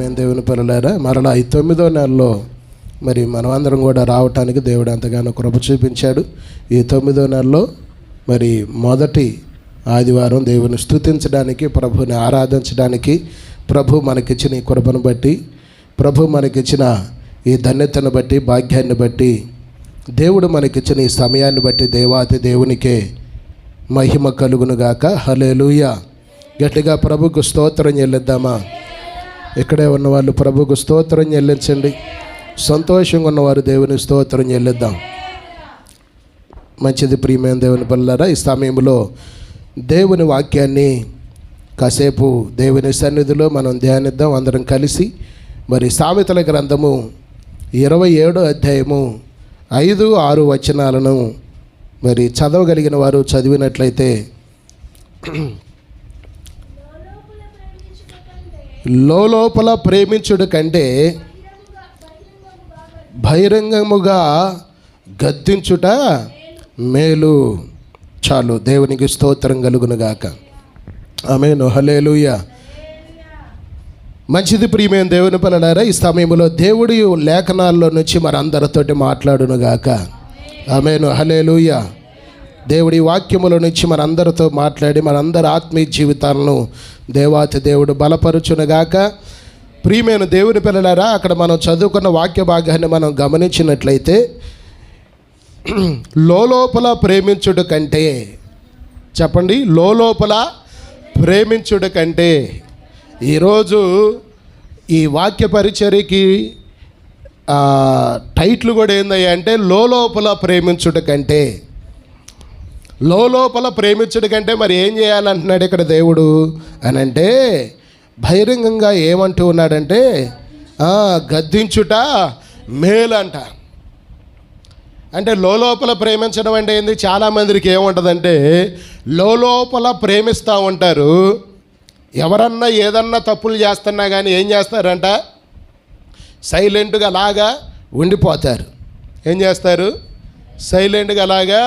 ప్రియమైన దేవుని పిల్లలారా, మరలా ఈ 9వ నెలలో మరి మనం అందరం కూడా రావటానికి దేవుడు ఎంతగానో కృప చూపించాడు. ఈ 9వ నెలలో మరి మొదటి ఆదివారం దేవుని స్తుతించడానికి, ప్రభుని ఆరాధించడానికి, ప్రభు మనకిచ్చిన ఈ కృపను బట్టి, ప్రభు మనకిచ్చిన ఈ ధన్యతను బట్టి, భాగ్యాన్ని బట్టి, దేవుడు మనకిచ్చిన ఈ సమయాన్ని బట్టి దేవాతి దేవునికే మహిమ కలుగునుగాక. హల్లెలూయా. గట్టిగా ప్రభుకు స్తోత్రం చెల్లిద్దామా? ఇక్కడే ఉన్నవాళ్ళు ప్రభుకు స్తోత్రం చెల్లించండి. సంతోషంగా ఉన్నవారు దేవుని స్తోత్రం చెల్లిద్దాం. మంచిది ప్రియమైన దేవుని పిల్లలారా, ఈ సమయంలో దేవుని వాక్యాన్ని కాసేపు దేవుని సన్నిధిలో మనం ధ్యానిద్దాం అందరం కలిసి. మరి సామెతల గ్రంథము 27వ అధ్యాయము 5, 6 వచనాలను మరి చదవగలిగిన వారు చదివినట్లయితే, లోపల ప్రేమించుడు కంటే బహిరంగముగా గద్దించుట మేలు. చాలు. దేవునికి స్తోత్రం కలుగునుగాక. ఆమేన్. హల్లెలూయా. మంచిది ప్రియమైన దేవుని పిల్లలారా, ఈ సమయంలో దేవుడి లేఖనాల్లో నుంచి మనందరితోటి మాట్లాడునుగాక. ఆమేన్. హల్లెలూయా. దేవుడి వాక్యముల నుంచి మనందరితో మాట్లాడి మనందరి ఆత్మీయ జీవితాలను దేవాతి దేవుడు బలపరుచునుగాక. ప్రియమైన దేవుని పిల్లలారా, అక్కడ మనం చదువుకున్న వాక్య భాగాన్ని మనం గమనించినట్లయితే, లోపల ప్రేమించుడు కంటే, చెప్పండి, లోపల ప్రేమించుడు కంటే. ఈరోజు ఈ వాక్య పరిచర్యకి టైటిల్ కూడా ఏందయ్యా అంటే, లోపల ప్రేమించుడు కంటే. లోపల ప్రేమించుడు కంటే మరి ఏం చేయాలంటున్నాడు ఇక్కడ దేవుడు అని అంటే, బహిరంగంగా ఏమంటూ ఉన్నాడంటే, గద్దించుట మేలంట. అంటే లోపల ప్రేమించడం అంటే ఏంది? చాలామందికి ఏముంటుందంటే, లోపల ప్రేమిస్తూ ఉంటారు, ఎవరన్నా ఏదన్నా తప్పులు చేస్తున్నా కానీ ఏం చేస్తారంట? సైలెంట్గా అలాగా ఉండిపోతారు. ఏం చేస్తారు? సైలెంట్గా అలాగా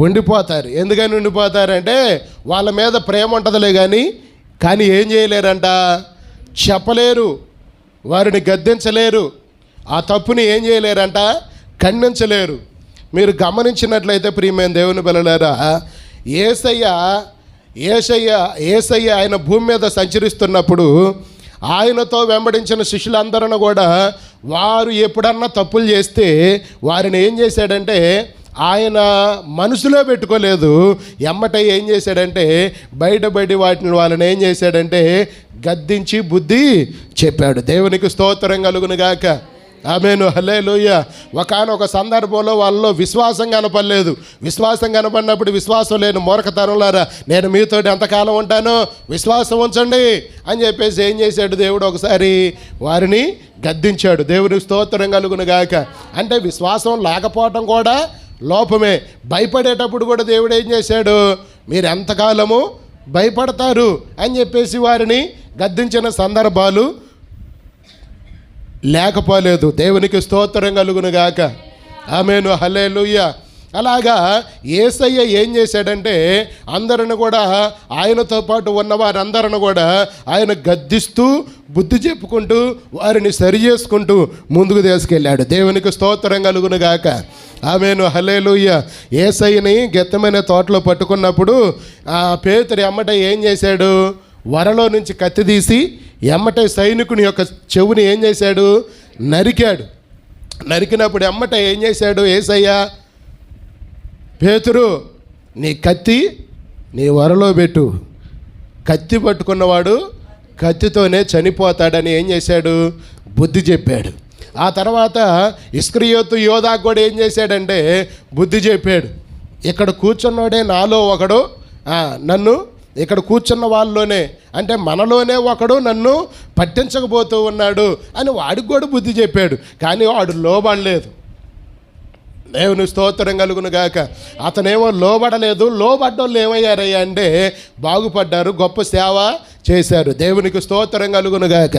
ఉండిపోతారు. ఎందుకని ఉండిపోతారంటే, వాళ్ళ మీద ప్రేమ ఉంటుందిలే కానీ ఏం చేయలేరంట? చెప్పలేరు, వారిని గద్దించలేరు, ఆ తప్పుని ఏం చేయలేరంట? ఖండించలేరు. మీరు గమనించినట్లయితే ప్రియమైన దేవుని పిల్లలారా, యేసయ్య ఆయన భూమి మీద సంచరిస్తున్నప్పుడు ఆయనతో వెంబడించిన శిష్యులందరూ కూడా వారు ఎప్పుడన్నా తప్పులు చేస్తే వారిని ఏం చేశాడంటే, ఆయన మనసులో పెట్టుకోలేదు. ఎమ్మటే ఏం చేశాడంటే, బయటపడి వాటిని వాళ్ళని ఏం చేశాడంటే గద్దించి బుద్ధి చెప్పాడు. దేవునికి స్తోత్రం కలుగునుగాక. ఆమేన్. హల్లెలూయా. ఒకానొక సందర్భంలో వాళ్ళలో విశ్వాసం కనపడలేదు. విశ్వాసం కనపడినప్పుడు, విశ్వాసం లేని మూర్ఖతరంలారా, నేను మీతోటి ఎంతకాలం ఉంటానో విశ్వాసం ఉంచండి అని చెప్పేసి ఏం చేశాడు దేవుడు? ఒకసారి వారిని గద్దించాడు. దేవునికి స్తోత్రం కలుగునుగాక. అంటే విశ్వాసం లేకపోవటం కూడా లోపమే. భయపడేటప్పుడు కూడా దేవుడు ఏం చేశాడు? మీరు ఎంతకాలము భయపడతారు అని చెప్పేసి వారిని గద్దించిన సందర్భాలు లేకపోలేదు. దేవునికి స్తోత్రం కలుగునుగాక. ఆమేన్. హల్లెలూయా. అలాగా యేసయ్య ఏం చేశాడంటే, అందరిని కూడా, ఆయనతో పాటు ఉన్న వారందరిని కూడా ఆయన గద్దిస్తూ బుద్ధి చెప్పుకుంటూ వారిని సరి చేసుకుంటూ ముందుకు తీసుకెళ్ళాడు. దేవునికి స్తోత్రం కలుగునుగాక. ఆమేన్. హల్లెలూయా. యేసయ్యని గెత్సెమనే తోటలో పట్టుకున్నప్పుడు పేతురు ఎమ్మటే ఏం చేశాడు? వరలో నుంచి కత్తి తీసి ఎమ్మటే సైనికుని యొక్క చెవుని ఏం చేశాడు? నరికాడు. నరికినప్పుడు ఎమ్మటే ఏం చేశాడు యేసయ్య? పేతురు, నీ కత్తి నీ వరలో పెట్టు, కత్తి పట్టుకున్నవాడు కత్తితోనే చనిపోతాడని ఏం చేశాడు? బుద్ధి చెప్పాడు. ఆ తర్వాత ఇస్కరియోతు యోధాకు కూడా ఏం చేశాడంటే బుద్ధి చెప్పాడు. ఇక్కడ కూర్చున్నోడే నాలో ఒకడు, నన్ను ఇక్కడ కూర్చున్న వాళ్ళలోనే, అంటే మనలోనే ఒకడు నన్ను పట్టించకపోతూ ఉన్నాడు అని వాడికి కూడా బుద్ధి చెప్పాడు. కానీ వాడు లోబడలేదు. దేవుని స్తోత్రం కలుగునుగాక. అతనేమో లోబడలేదు. లోబడ్డోళ్ళు ఏమయ్యారయ్యా అంటే బాగుపడ్డారు, గొప్ప సేవ చేశారు. దేవునికి స్తోత్రం కలుగునుగాక.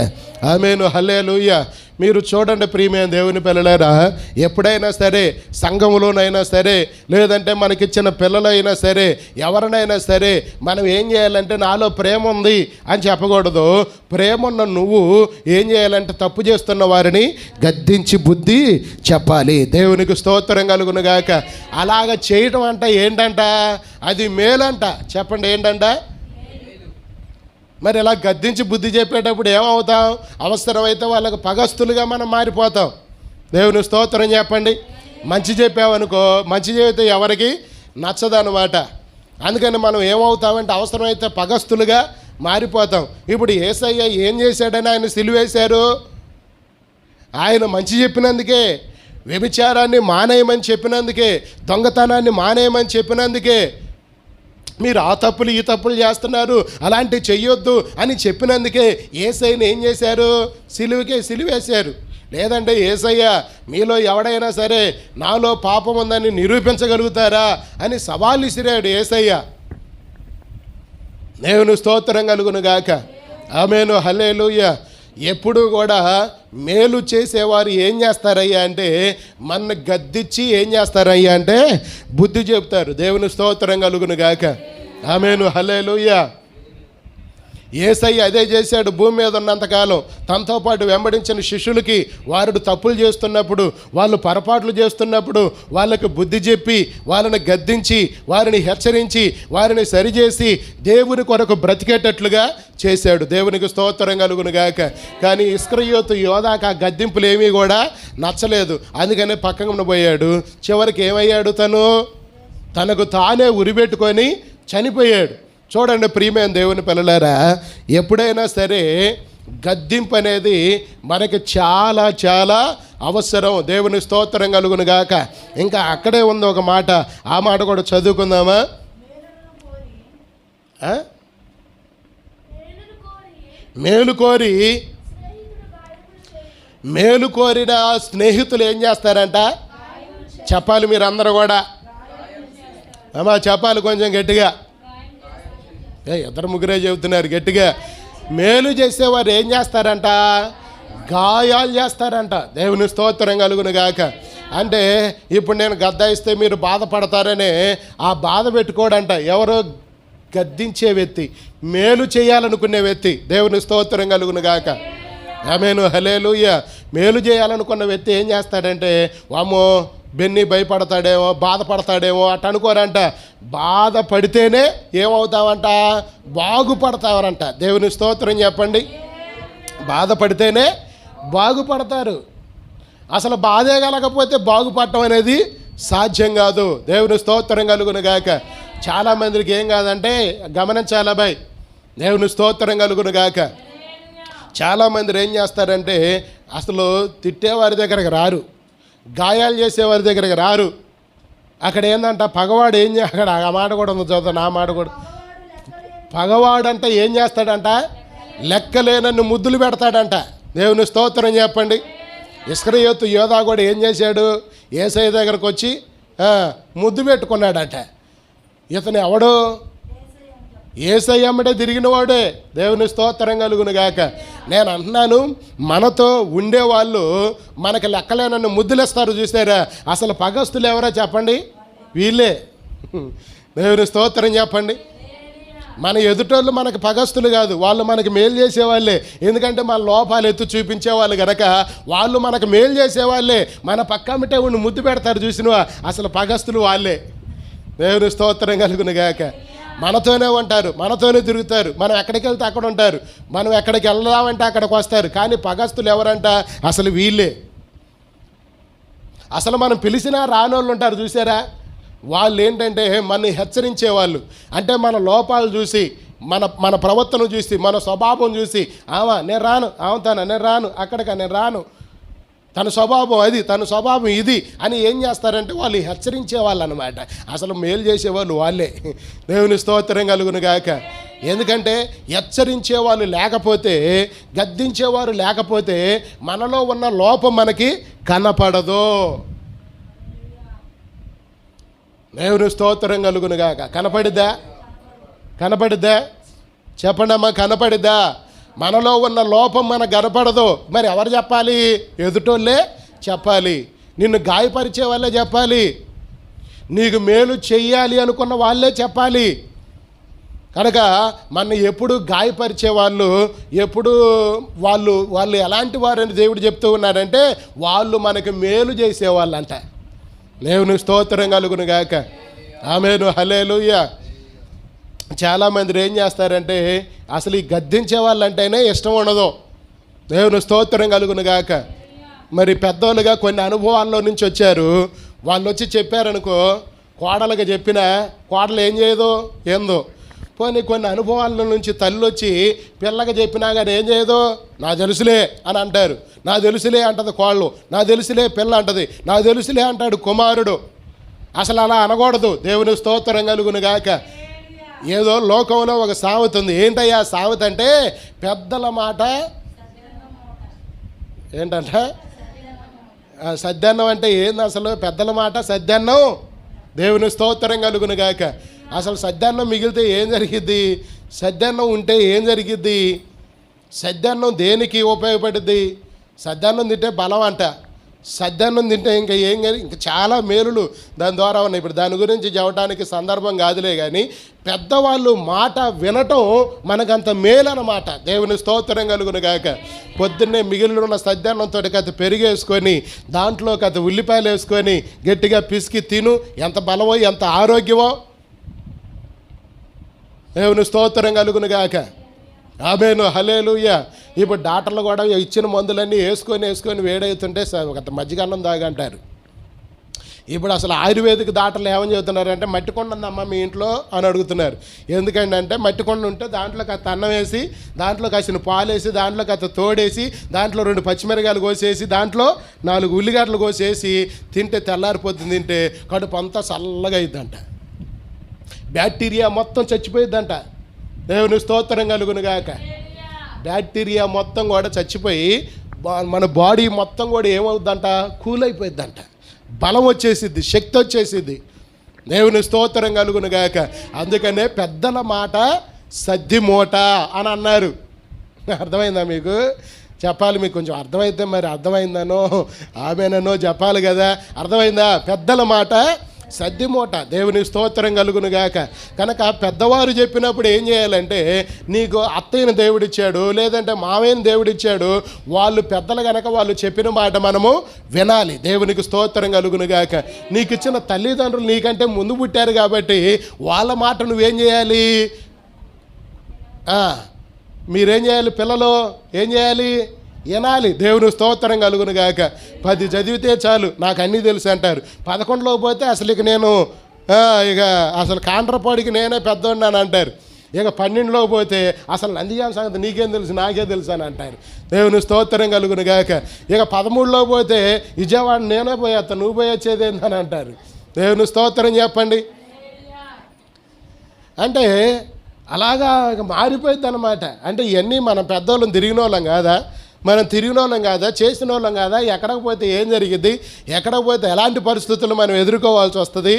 ఆమేను, హల్లెలూయా. మీరు చూడండి ప్రియమైన దేవుని పిల్లలారా, ఎప్పుడైనా సరే సంఘములోనైనా సరే, లేదంటే మనకిచ్చిన పిల్లలైనా సరే, ఎవరినైనా సరే మనం ఏం చేయాలంటే నాలో ప్రేమ ఉంది అని చెప్పకూడదు. ప్రేమ ఉన్న నువ్వు ఏం చేయాలంటే తప్పు చేస్తున్న వారిని గద్దించి బుద్ధి చెప్పాలి. దేవునికి స్తోత్రం కలుగునుగాక. అలాగ చేయటం అంటే ఏంటంట? అది మేలంట. చెప్పండి, ఏంటంట? మరి ఇలా గద్దించి బుద్ధి చెప్పేటప్పుడు ఏమవుతాం? అవసరమైతే వాళ్ళకు పగస్తులుగా మనం మారిపోతాం. దేవుని స్తోత్రం చెప్పండి. మంచి చెప్పామనుకో, మంచి చెబితే ఎవరికి నచ్చదనమాట. అందుకని మనం ఏమవుతామంటే అవసరమైతే పగస్తులుగా మారిపోతాం. ఇప్పుడు యేసయ్య ఏం చేశాడని ఆయన సిలువేశారు? ఆయన మంచి చెప్పినందుకే, వ్యభిచారాన్ని మానేయమని చెప్పినందుకే, దొంగతనాన్ని మానేయమని చెప్పినందుకే, మీరు ఆ తప్పులు ఈ తప్పులు చేస్తున్నారు, అలాంటివి చెయ్యొద్దు అని చెప్పినందుకే యేసయ్యని ఏం చేశారు? సిలువేశారు. లేదంటే యేసయ్య మీలో ఎవడైనా సరే నాలో పాపం ఉందని నిరూపించగలుగుతారా అని సవాల్ విసిరాడు యేసయ్య. దేవుని స్తోత్రం కలుగునుగాక. ఆమేను, హల్లెలూయా. ఎప్పుడు కూడా మేలు చేసేవారు ఏం చేస్తారయ్యా అంటే మన గద్దించి ఏం చేస్తారయ్యా అంటే బుద్ధి చెప్తారు. దేవుని స్తోత్రం కలుగునుగాక. ఆమేను, హల్లెలూయా. యేసయ్య అదే చేశాడు భూమి మీద ఉన్నంతకాలం. తనతో పాటు వెంబడించిన శిష్యులకి వారు తప్పులు చేస్తున్నప్పుడు, వాళ్ళు పొరపాట్లు చేస్తున్నప్పుడు వాళ్ళకి బుద్ధి చెప్పి, వాళ్ళని గద్దించి, వారిని హెచ్చరించి, వారిని సరిచేసి దేవుని కొరకు బ్రతికేటట్లుగా చేశాడు. దేవునికి స్తోత్రం కలుగునుగాక. కానీ ఇస్కరియోతు యోధాకు ఆ గద్దింపులు ఏమీ కూడా నచ్చలేదు. అందుకనే పక్కన పోయాడు. చివరికి ఏమయ్యాడు? తనకు తానే ఉరిపెట్టుకొని చనిపోయాడు. చూడండి ప్రియమైన దేవుని పిల్లలారా, ఎప్పుడైనా సరే గద్దింపు అనేది మనకి చాలా చాలా అవసరం. దేవుని స్తోత్రం కలుగునుగాక. ఇంకా అక్కడే ఉంది ఒక మాట, ఆ మాట కూడా చదువుకుందామా? మేలు కోరిన స్నేహితులు ఏం చేస్తారంట? చెప్పాలి మీరు అందరూ కూడా. అమ్మా చెప్పాలి కొంచెం గట్టిగా. ఇద్దరు ముగ్గురే చెబుతున్నారు గట్టిగా. మేలు చేసేవారు ఏం చేస్తారంట? గాయాలు చేస్తారంట. దేవుని స్తోత్రం కలుగునుగాక. అంటే ఇప్పుడు నేను గద్దాయిస్తే మీరు బాధపడతారనే ఆ బాధ పెట్టుకోడంట ఎవరో గద్దించే వ్యక్తి, మేలు చేయాలనుకునే వ్యక్తి. దేవుని స్తోత్రం కలుగునుగాక. ఆమేను, హల్లెలూయా. మేలు చేయాలనుకున్న వ్యక్తి ఏం చేస్తాడంటే వామ్మో బెన్ని భయపడతాడేమో, బాధపడతాడేమో అట్ అనుకోరంట. బాధపడితేనే ఏమవుతావంట? బాగుపడతావరంట. దేవుని స్తోత్రం చెప్పండి. బాధపడితేనే బాగుపడతారు. అసలు బాధే కలగకపోతే బాగుపడటం అనేది సాధ్యం కాదు. దేవుని స్తోత్రం కలుగునుగాక. చాలామందికి ఏం కాదంటే గమనించాలా బాయ్, దేవుని స్తోత్రం కలుగునుగాక. చాలామంది ఏం చేస్తారంటే అసలు తిట్టేవారి దగ్గరకు రారు, గాయాలు చేసేవారి దగ్గరికి రారు. అక్కడ ఏందంట పగవాడు అక్కడ ఆ మాట కూడా ఉంది, చదువుతాను ఆ మాట కూడా. పగవాడంట ఏం చేస్తాడంట? లెక్కలేనన్ని ముద్దులు పెడతాడంట. దేవుని స్తోత్రం చెప్పండి. ఇస్కరియోతు యోధా కూడా ఏం చేశాడు? యేసయ్య దగ్గరకు వచ్చి ముద్దు పెట్టుకున్నాడట. ఇతను ఎవడు? యేసయ్య అమ్మడే తిరిగినవాడే. దేవుని స్తోత్రం కలుగునుగాక. నేను అంటున్నాను, మనతో ఉండేవాళ్ళు మనకి లెక్కలేనన్ను ముద్దులు ఇస్తారు చూసారా? అసలు పగస్తులు ఎవరో చెప్పండి? వీళ్ళే. దేవుని స్తోత్రం చెప్పండి. మన ఎదుటోళ్ళు మనకు పగస్తులు కాదు, వాళ్ళు మనకి మేలు చేసేవాళ్ళే. ఎందుకంటే మన లోపాలు ఎత్తు చూపించేవాళ్ళు కనుక వాళ్ళు మనకు మేలు చేసేవాళ్ళే. మన పక్కమిటే ఉండి ముద్దు పెడతారు చూసినవా? అసలు పగస్తులు వాళ్ళే. దేవుని స్తోత్రం కలుగునుగాక. మనతోనే ఉంటారు, మనతోనే తిరుగుతారు. మనం ఎక్కడికి వెళ్తే అక్కడ ఉంటారు, మనం ఎక్కడికి వెళ్దామంటే అక్కడికి వస్తారు. కానీ పగస్తులు ఎవరంట? అసలు వీళ్ళే. అసలు మనం పిలిచినా రానోళ్ళు ఉంటారు చూసారా? వాళ్ళు ఏంటంటే మనని హెచ్చరించేవాళ్ళు. అంటే మన లోపాలు చూసి, మన ప్రవర్తన చూసి, మన స్వభావం చూసి, నేను రాను, నేను రాను, అక్కడికి నేను రాను, తన స్వభావం అది, తన స్వభావం ఇది అని ఏం చేస్తారంటే వాళ్ళు హెచ్చరించేవాళ్ళు అనమాట. అసలు మేలు చేసేవాళ్ళు వాళ్ళే. దేవుని స్తోత్రం కలుగునుగాక. ఎందుకంటే హెచ్చరించేవాళ్ళు లేకపోతే, గద్దించేవారు లేకపోతే మనలో ఉన్న లోపం మనకి కనపడదు. దేవుని స్తోత్రం కలుగునుగాక. కనపడిద్దా? చెప్పండి అమ్మా, కనపడిద్దా? మనలో ఉన్న లోపం మనకు కనపడదు. మరి ఎవరు చెప్పాలి? ఎదుటోళ్ళే చెప్పాలి. నిన్ను గాయపరిచే వాళ్ళే చెప్పాలి. నీకు మేలు చెయ్యాలి అనుకున్న వాళ్ళే చెప్పాలి. కనుక మన ఎప్పుడు గాయపరిచే వాళ్ళు ఎప్పుడు వాళ్ళు ఎలాంటి వారని దేవుడు చెప్తూ ఉన్నాడంటే వాళ్ళు మనకు మేలు చేసేవాళ్ళంట. దేవుని స్తోత్రం కలుగును గాక. ఆమేను, హల్లెలూయా. చాలామంది ఏం చేస్తారంటే అసలు ఈ గద్దించే వాళ్ళంటేనే ఇష్టం ఉండదు. దేవుని స్తోత్రం కలుగును గాక. మరి పెద్దోళ్ళుగా కొన్ని అనుభవాల్లో నుంచి వచ్చారు. వాళ్ళు వచ్చి చెప్పారనుకో, కోడలుగా చెప్పినా కోడలు ఏం చేయదు, ఏందో. పోనీ కొన్ని అనుభవాల నుంచి తల్లి వచ్చి పిల్లగా చెప్పినా కానీ ఏం చేయదు, నా తెలుసులే అని అంటారు. నా తెలుసులే అంటది కోళ్ళు, నా తెలుసులే పిల్ల అంటది, నా తెలుసులే అంటాడు కుమారుడు. అసలు అలా అనకూడదు. దేవుని స్తోత్రం కలుగును గాక. ఏదో లోకంలో ఒక సామెత ఉంది. ఏంటయ్యా సామెత అంటే పెద్దల మాట ఏంటంట, సద్దన్నం అంటే ఏంది అసలు? పెద్దల మాట సద్దన్నం. దేవుని స్తోత్రం కలుగును గాక. అసలు సద్దన్నం మిగిలితే ఏం జరిగిద్ది? సద్దన్నం ఉంటే ఏం జరిగిద్ది? సద్దన్నం దేనికి ఉపయోగపడుద్ది? సద్దన్నం తింటే బలం అంట. సద్దన్నం తింటే ఇంకా చాలా మేలులు దాని ద్వారా ఉన్నాయి. ఇప్పుడు దాని గురించి చెప్పడానికి సందర్భం కాదులే, కానీ పెద్దవాళ్ళు మాట వినటం మనకంత మేలు అన్నమాట. దేవుని స్తోత్రం కలుగును గాక. పొద్దున్నే మిగిలిన సద్దన్నంతో కథ పెరిగేసుకొని దాంట్లో కథ ఉల్లిపాయలు వేసుకొని గట్టిగా పిసికి తిను. ఎంత బలమో ఎంత ఆరోగ్యమో. దేవుని స్తోత్రం కలుగును గాక. ఆమేను, హల్లెలూయా. ఇప్పుడు డాక్టర్లు కూడా ఇచ్చిన మందులన్నీ వేసుకొని వేడవుతుంటే మజ్జిగన్నం తాగంటారు. ఇప్పుడు అసలు ఆయుర్వేదిక్ డాక్టర్లు ఏమని చెబుతున్నారంటే మట్టి కొండ ఉందమ్మా మీ ఇంట్లో అని అడుగుతున్నారు. ఎందుకంటే మట్టి కొండ ఉంటే దాంట్లో కాస్త అన్నం వేసి, దాంట్లో కాసిన పాలు వేసి, దాంట్లో కాస్త తోడేసి, దాంట్లో 2 పచ్చిమిరకాయలు కోసేసి, దాంట్లో 4 ఉల్లిగడ్డలు కోసేసి తింటే తెల్లారిపోతుంది. తింటే కడుపు అంతా చల్లగా అయిద్దంట. బ్యాక్టీరియా మొత్తం చచ్చిపోయిద్దంట. దేవుని స్తోత్రం కలుగును గాక. బ్యాక్టీరియా మొత్తం కూడా చచ్చిపోయి మన బాడీ మొత్తం కూడా ఏమవుద్దంట, కూల్ అయిపోయిద్దంట. బలం వచ్చేసిద్ది, శక్తి వచ్చేసిద్ది. దేవుని స్తోత్రం కలుగును గాక. అందుకనే పెద్దల మాట సద్ది మూట అని అన్నారు. అర్థమైందా మీకు? చెప్పాలి మీకు. కొంచెం అర్థమైతే మరి అర్థమైందనో ఆమెనో చెప్పాలి కదా. అర్థమైందా? పెద్దల మాట సద్ది మూట. దేవుని స్తోత్రం కలుగును గాక. కనుక పెద్దవారు చెప్పినప్పుడు ఏం చేయాలంటే, నీకు అత్తయ్యని దేవుడిచ్చాడు, లేదంటే మామయ్యని దేవుడిచ్చాడు, వాళ్ళు పెద్దలు కనుక వాళ్ళు చెప్పిన మాట మనము వినాలి. దేవునికి స్తోత్రం కలుగును గాక. నీకు ఇచ్చిన తల్లిదండ్రులు నీకంటే ముందు పుట్టారు కాబట్టి వాళ్ళ మాట నువ్వేం చేయాలి? మీరేం చేయాలి? పిల్లలు ఏం చేయాలి? వినాలి. దేవుని స్తోత్రం కలుగును గాక. 10 చదివితే చాలు నాకు అన్నీ తెలుసు అంటారు. 11లో పోతే అసలు ఇక నేను అసలు కాండ్రపాడికి నేనే పెద్దోడిని అంటారు. ఇక 12లో పోతే అసలు నందిగామ సంగతి నీకేం తెలుసు, నాకే తెలుసు అని అంటారు. దేవుని స్తోత్రం కలుగును గాక. ఇక 13లో పోతే విజయవాడ నేనే పోయేస్తా, నువ్వు పోయొచ్చేది ఏందని అంటారు. దేవుని స్తోత్రం చెప్పండి. అంటే అలాగా మారిపోయింది అన్నమాట. అంటే ఇవన్నీ మనం పెద్దోళ్ళని తిరిగిన వాళ్ళం కాదా? మనం తిరిగిన వాళ్ళం కాదా? చేసిన వాళ్ళం కాదా? ఎక్కడికి పోతే ఏం జరిగింది, ఎక్కడికి పోతే ఎలాంటి పరిస్థితులు మనం ఎదుర్కోవాల్సి వస్తుంది,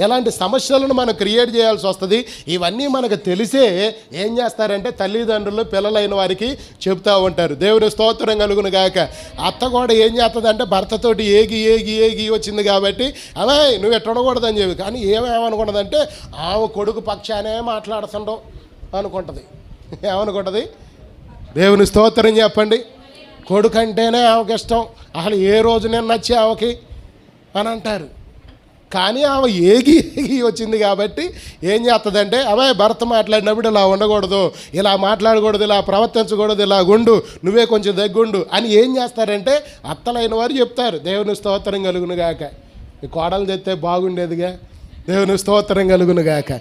ఎలాంటి సమస్యలను మనం క్రియేట్ చేయాల్సి వస్తుంది, ఇవన్నీ మనకు తెలిసే ఏం చేస్తారంటే తల్లిదండ్రులు పిల్లలైన వారికి చెప్తూ ఉంటారు. దేవుని స్తోత్రం కలుగును గాక. అత్త కూడా ఏం చేస్తుందంటే భర్తతోటి ఏగి వచ్చింది కాబట్టి అవే నువ్వు ఎట్ట ఉండకూడదని చెప్పి, కానీ ఏమనుకుంటుందంటే ఆమె కొడుకు పక్షానే మాట్లాడుతుండవు అనుకుంటుంది. ఏమనుకుంటుంది? దేవుని స్తోత్రం చెప్పండి. కొడుకంటేనే ఆమెకి ఇష్టం, అసలు ఏ రోజు నేను నచ్చి ఆమెకి అని అంటారు. కానీ ఆమె ఏగి వచ్చింది కాబట్టి ఏం చేస్తుందంటే అవే భర్త మాట్లాడినప్పుడు ఇలా ఉండకూడదు, ఇలా మాట్లాడకూడదు, ఇలా ప్రవర్తించకూడదు, ఇలా గుండు, నువ్వే కొంచెం దగ్గుండు అని ఏం చేస్తారంటే అత్తలైన వారు చెప్తారు. దేవుని స్తోత్రం కలుగును గాక. ఈ కోడలు చెప్తే బాగుండేదిగా. దేవుని స్తోత్రం కలుగును గాక.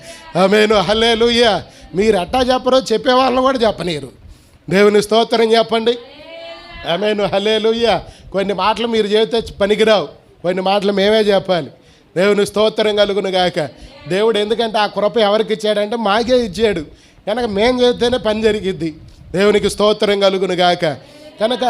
ఆమేను, హల్లెలూయా. మీరు అట్టా చెప్పరు, చెప్పేవాళ్ళని కూడా చెప్పనీరు. దేవుని స్తోత్రం చెప్పండి. ఆమేను, హల్లెలూయా. కొన్ని మాటలు మీరు చెబితే పనికిరావు, కొన్ని మాటలు మేమే చెప్పాలి. దేవుని స్తోత్రం కలుగును గాక. దేవుడు ఎందుకంటే ఆ కృప ఎవరికి ఇచ్చాడంటే మాకే ఇచ్చాడు. కనుక మేము చెబితేనే పని జరిగిద్ది. దేవునికి స్తోత్రం కలుగును గాక. కనుక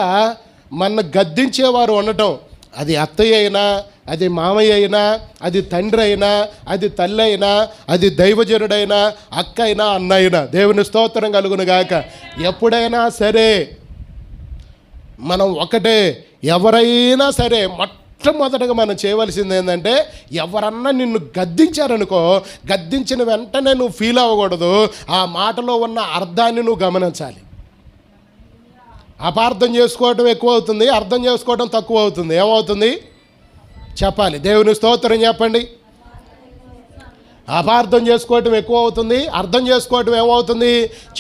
మన గద్దించేవారు ఉండటం, అది అత్తయ్య అయినా అది మామయ్య అయినా, అది తండ్రి అయినా, అది తల్లి అయినా, అది దైవజనుడైనా, అక్క అయినా, అన్న అయినా, దేవుని స్తోత్రం కలుగును గాక. ఎప్పుడైనా సరే మనం ఒకటే, ఎవరైనా సరే మొట్టమొదటగా మనం చేయవలసింది ఏంటంటే, ఎవరన్నా నిన్ను గద్దించారనుకో, గద్దించిన వెంటనే నువ్వు ఫీల్ అవ్వకూడదు. ఆ మాటలో ఉన్న అర్థాన్ని నువ్వు గమనించాలి. అపార్థం చేసుకోవటం ఎక్కువ అవుతుంది, అర్థం చేసుకోవటం తక్కువ అవుతుంది. ఏమవుతుంది చెప్పాలి. దేవుని స్తోత్రం చెప్పండి. అపార్థం చేసుకోవటం ఎక్కువ అవుతుంది, అర్థం చేసుకోవటం ఏమవుతుంది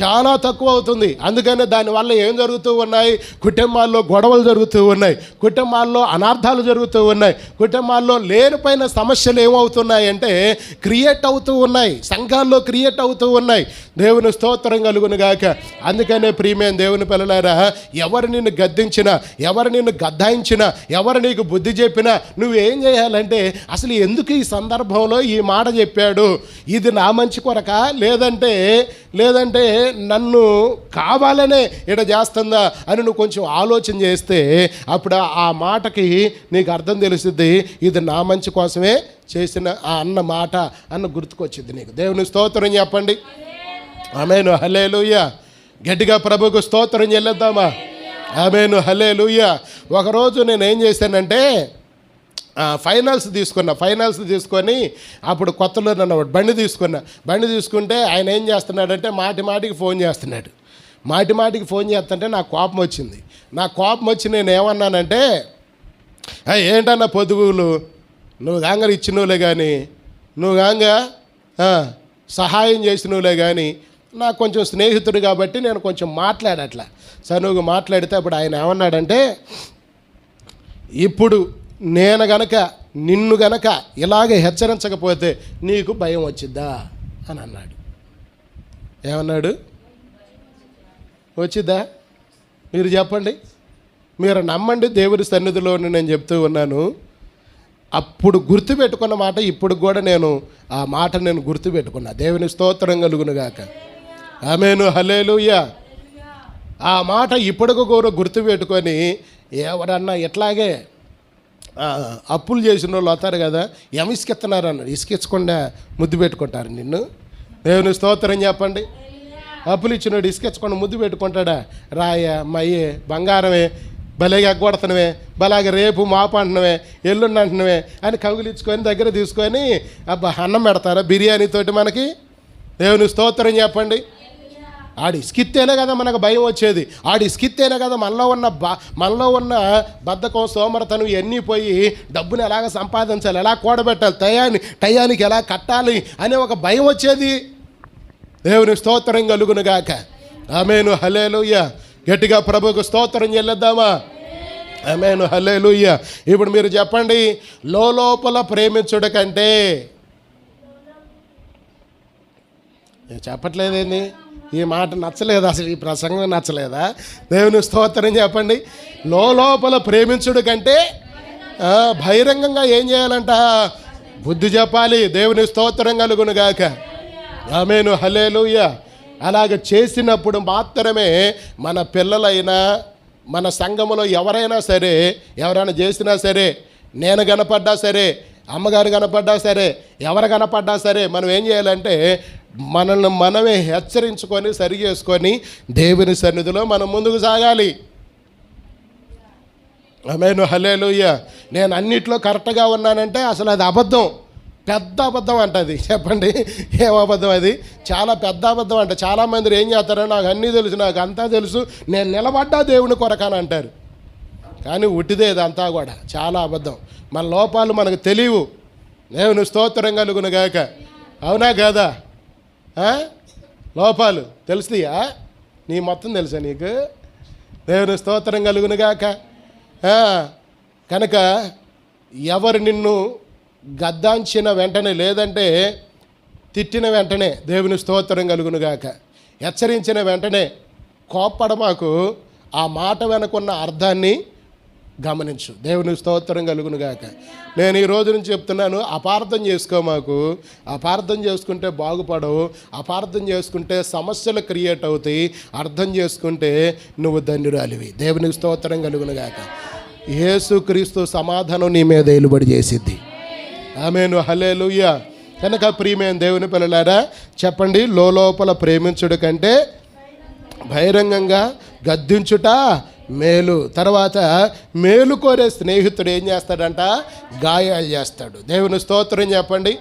చాలా తక్కువ అవుతుంది. అందుకనే దానివల్ల ఏం జరుగుతూ ఉన్నాయి, కుటుంబాల్లో గొడవలు జరుగుతూ ఉన్నాయి, కుటుంబాల్లో అనార్థాలు జరుగుతూ ఉన్నాయి, కుటుంబాల్లో లేనిపోయిన సమస్యలు ఏమవుతున్నాయి అంటే క్రియేట్ అవుతూ ఉన్నాయి, సంఘాల్లో క్రియేట్ అవుతూ ఉన్నాయి. దేవుని స్తోత్రం కలుగును గాక. అందుకనే ప్రియమైన దేవుని పిల్లలారా, ఎవరు నిన్ను గద్దించినా, ఎవరు నిన్ను గద్దాయించినా, ఎవరు నీకు బుద్ధి చెప్పినా నువ్వేం చేయాలంటే, అసలు ఎందుకు ఈ సందర్భంలో ఈ మాట చెప్పాడు, ఇది నా మంచి కొరక, లేదంటే నన్ను కావాలనే ఇడ చేస్తుందా అని నువ్వు కొంచెం ఆలోచన చేస్తే అప్పుడు ఆ మాటకి నీకు అర్థం తెలుస్తుంది, ఇది నా మంచి కోసమే చేసిన ఆ అన్న మాట అన్న గుర్తుకొచ్చింది నీకు. దేవుని స్తోత్రం చెప్పండి. ఆమేను హల్లెలూయా. గట్టిగా ప్రభువుకు స్తోత్రం చెల్లిద్దామా. ఆమేను హల్లెలూయా. ఒకరోజు నేను ఏం చేశానంటే, ఫైనాన్స్ తీసుకొని అప్పుడు కొత్తలో నన్ను బండి తీసుకుంటే ఆయన ఏం చేస్తున్నాడంటే మాటికి ఫోన్ చేస్తున్నాడు. మాటికి ఫోన్ చేస్తుంటే నాకు కోపం వచ్చింది. నాకు కోపం వచ్చి నేను ఏమన్నానంటే, ఏంటన్నా పొదుగులు, నువ్వు గాంగ ఇచ్చినవులే కానీ, నువ్వు గాంగ సహాయం చేసినవులే కానీ, నాకు కొంచెం స్నేహితుడు కాబట్టి నేను కొంచెం మాట్లాడట్లా. సనువుగా మాట్లాడితే అప్పుడు ఆయన ఏమన్నాడంటే, ఇప్పుడు నేను గనక నిన్ను గనక ఇలాగే హెచ్చరించకపోతే నీకు భయం వచ్చిద్దా అని అన్నాడు. ఏమన్నాడు? వచ్చిద్దా? మీరు చెప్పండి, మీరు నమ్మండి. దేవుడి సన్నిధిలో నేను చెప్తూ ఉన్నాను. అప్పుడు గుర్తుపెట్టుకున్న మాట ఇప్పుడు కూడా నేను ఆ మాట నేను గుర్తుపెట్టుకున్నా. దేవుని స్తోత్రం కలుగును గాక. ఆమేను హల్లెలూయా. ఆ మాట ఇప్పుడు కూడా గుర్తుపెట్టుకొని ఎవరన్నా ఇట్లాగే అప్పులు చేసిన వాళ్ళు వస్తారు కదా, ఇసుకెత్తున్నారు అన్నాడు. ఇసుకెచ్చకుండా ముద్దు పెట్టుకుంటారు నిన్ను. దేవుని స్తోత్రం చెప్పండి. అప్పులు ఇచ్చినోడు ఇసుకెచ్చకుండా ముద్దు పెట్టుకుంటాడా? రాయ మయ్యే బంగారమే, భలేగా ఎగ్గొడుతున్నవే, బలాగా రేపు మాపు అంటున్నవే, ఎల్లుండి అంటున్నవే అని కౌగిలించుకొని దగ్గర తీసుకొని అన్నం పెడతారా బిర్యానీతోటి మనకి? దేవుని స్తోత్రం చెప్పండి. ఆడి ఇసుకిత్తేనే కదా మనకు భయం వచ్చేది. ఆడి ఇసుకిత్తేనే కదా మనలో ఉన్న బద్ధకం, సోమరతనం ఇవన్నీ పోయి డబ్బుని ఎలాగ సంపాదించాలి, ఎలా కూడబెట్టాలి, టయానికి ఎలా కట్టాలి అనే ఒక భయం వచ్చేది. దేవుని స్తోత్రం కలుగును గాక. ఆమేను హల్లెలూయా. గట్టిగా ప్రభువుకు స్తోత్రం చెల్లిద్దామా. ఆమేను హల్లెలూయా. ఇప్పుడు మీరు చెప్పండి, లోపల ప్రేమించుట కంటే, చెప్పట్లేదేంది? ఈ మాట నచ్చలేదా? అసలు ఈ ప్రసంగం నచ్చలేదా? దేవుని స్తోత్రం చెప్పండి. లోపల ప్రేమించుడు కంటే బహిరంగంగా ఏం చేయాలంట? బుద్ధి చెప్పాలి. దేవుని స్తోత్రం కలుగును గాక. ఆమేను హల్లెలూయా. అలాగ చేసినప్పుడు మాత్రమే మన పిల్లలైనా, మన సంఘములో ఎవరైనా చేసినా సరే, నేను కనపడ్డా సరే, అమ్మగారు కనపడ్డా సరే, ఎవరు కనపడ్డా సరే, మనం ఏం చేయాలంటే మనల్ని మనమే హెచ్చరించుకొని సరి చేసుకొని దేవుని సన్నిధిలో మనం ముందుకు సాగాలి. ఆమేను హల్లెలూయా. నేను అన్నిట్లో కరెక్ట్గా ఉన్నానంటే అసలు అది అబద్ధం, పెద్ద అబద్ధం అంటది. చెప్పండి, ఏం అబద్ధం అది? చాలా పెద్ద అబద్ధం అంట. చాలామంది ఏం చేస్తారో, నాకు అన్నీ తెలుసు, నాకు అంతా తెలుసు, నేను నిలబడ్డా దేవుని కొరకని అంటారు. కానీ ఉట్టిదే ఇదంతా కూడా, చాలా అబద్ధం. మన లోపాలు మనకు తెలియవు. దేవుని స్తోత్రం కలుగును గాక. అవునా కాదా? లోపాలు తెలుస్తాయా? నీ మొత్తం తెలుసా నీకు? దేవుని స్తోత్రం కలుగును గాక. కనుక ఎవరు నిన్ను గద్దాంచిన వెంటనే, లేదంటే తిట్టిన వెంటనే, దేవుని స్తోత్రం కలుగును గాక, హెచ్చరించిన వెంటనే కోప్పడమాకు. ఆ మాట వెనకున్న అర్థాన్ని గమనించు. దేవుని స్తోత్రం కలుగును గాక. నేను ఈ రోజు నుంచి చెప్తున్నాను, అపార్థం చేసుకోమాకు. అపార్థం చేసుకుంటే బాగుపడవు. అపార్థం చేసుకుంటే సమస్యలు క్రియేట్ అవుతాయి. అర్థం చేసుకుంటే నువ్వు ధన్యురాలివి. దేవుని స్తోత్రం కలుగును గాక. యేసుక్రీస్తు సమాధానం నీ మీద ఏలుబడి చేసిద్ది. ఆమేను, హల్లెలూయా. కనుక ప్రియమైన దేవుని పిల్లలారా, చెప్పండి, లోపల ప్రేమించుడు కంటే బహిరంగంగా గద్దించుట మేలు. తర్వాత మేలు కోరే స్నేహితుడు ఏం చేస్తాడంట? గాయాలు చేస్తాడు. దేవుని స్తోత్రం చెప్పండి.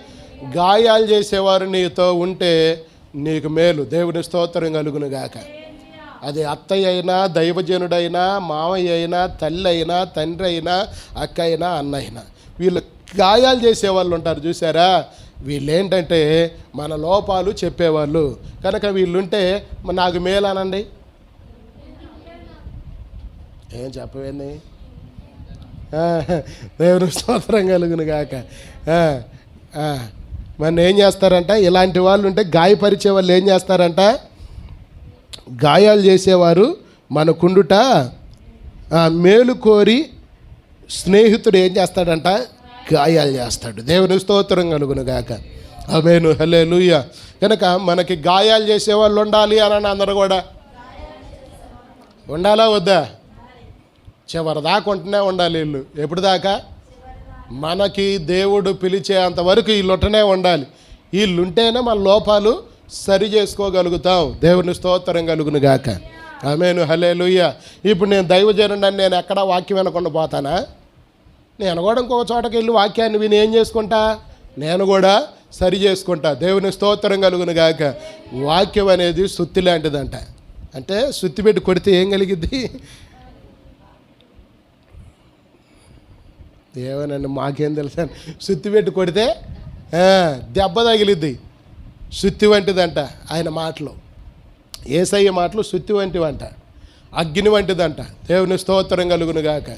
గాయాలు చేసేవారు నీతో ఉంటే నీకు మేలు. దేవుని స్తోత్రం కలుగును గాక. అది అత్తయ్య అయినా, దైవజనుడైనా, మామయ్య అయినా, తల్లి అయినా, తండ్రి అయినా, అక్క అయినా, అన్న అయినా, వీళ్ళు గాయాలు చేసేవాళ్ళు ఉంటారు చూసారా. వీళ్ళు ఏంటంటే మన లోపాలు చెప్పేవాళ్ళు. కనుక వీళ్ళుంటే నాకు మేలు అనండి. ఏం చెప్పవేంది? దేవుని స్తోత్రం కలుగును గాక. మన ఏం చేస్తారంట? ఇలాంటి వాళ్ళు ఉంటే గాయపరిచే వాళ్ళు ఏం చేస్తారంట? గాయాలు చేసేవారు మనకుండుట మేలు కోరి స్నేహితుడు ఏం చేస్తాడంట? గాయాలు చేస్తాడు. దేవుని స్తోత్రం కలుగును గాక. ఆమేను, హల్లెలూయా. కనుక మనకి గాయాలు చేసేవాళ్ళు ఉండాలి అని అందరూ కూడా ఉండాలా వద్దా? చివరి దాకా ఉంటూనే ఉండాలి వీళ్ళు. ఎప్పుడు దాకా? మనకి దేవుడు పిలిచే అంతవరకు వీళ్ళు ఉంటూనే ఉండాలి. వీళ్ళుంటేనే మన లోపాలు సరి చేసుకోగలుగుతాం. దేవుని స్తోత్రం కలుగును గాక. ఆమేను, హల్లెలూయా. ఇప్పుడు నేను దైవజనుడని నేను ఎక్కడ వాక్యం వినకుండా పోతానా? నేను కూడా ఇంకొక చోటకి వెళ్ళి వాక్యాన్ని విని ఏం చేసుకుంటా? నేను కూడా సరి చేసుకుంటా. దేవుని స్తోత్రం కలుగును గాక. వాక్యం అనేది సుత్తి లాంటిదంట. అంటే సుత్తి పెట్టి కొడితే ఏం కలిగిద్ది? ఏమోనండి, మాకేం తెలుసా. సుత్తి పెట్టి కొడితే దెబ్బ తగిలిద్ది. సుత్తి వంటిదంట ఆయన మాటలు. యేసయ్య మాటలు సుత్తి వంటివంట, అగ్ని వంటిదంట. దేవుని స్తోత్రం కలుగును గాక.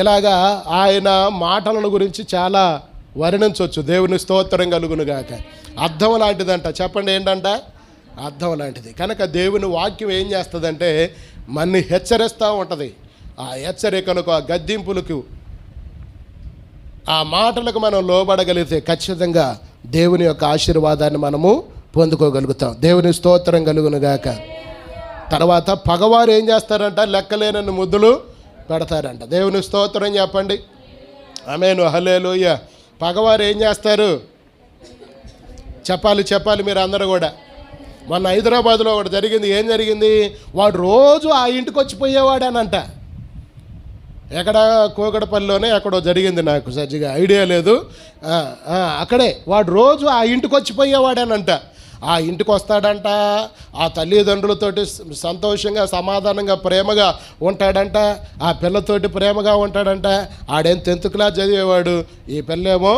ఇలాగా ఆయన మాటలను గురించి చాలా వర్ణించవచ్చు. దేవుని స్తోత్రం కలుగును గాక. అద్దం లాంటిదంట. చెప్పండి, ఏంటంట? అద్దం లాంటిది. కనుక దేవుని వాక్యం ఏం చేస్తుందంటే మనని హెచ్చరిస్తూ ఉంటుంది. ఆ హెచ్చరికలకు, ఆ గద్దింపులకు, ఆ మాటలకు మనం లోబడగలిగితే ఖచ్చితంగా దేవుని యొక్క ఆశీర్వాదాన్ని మనము పొందుకోగలుగుతాం. దేవుని స్తోత్రం కలుగును గాక. తర్వాత పగవారు ఏం చేస్తారంట? లెక్కలేనన్ని ముద్దులు పెడతారంట. దేవుని స్తోత్రం చెప్పండి. ఆమేను, హల్లెలూయా. పగవారు ఏం చేస్తారు? చెప్పాలి మీరు అందరూ కూడా. మొన్న హైదరాబాద్లో ఒకటి జరిగింది. ఏం జరిగింది? వాడు రోజు ఆ ఇంటికి వచ్చిపోయేవాడానంట. ఎక్కడ? కోకడపల్లిలోనే ఎక్కడో జరిగింది, నాకు సరిగ్గా ఐడియా లేదు. అక్కడే వాడు రోజు ఆ ఇంటికి వచ్చిపోయేవాడానంట. ఆ ఇంటికి వస్తాడంట, ఆ తల్లిదండ్రులతోటి సంతోషంగా, సమాధానంగా, ప్రేమగా ఉంటాడంట. ఆ పిల్లతోటి ప్రేమగా ఉంటాడంట. ఆడేం 10th క్లాస్ చదివేవాడు, ఈ పిల్లేమో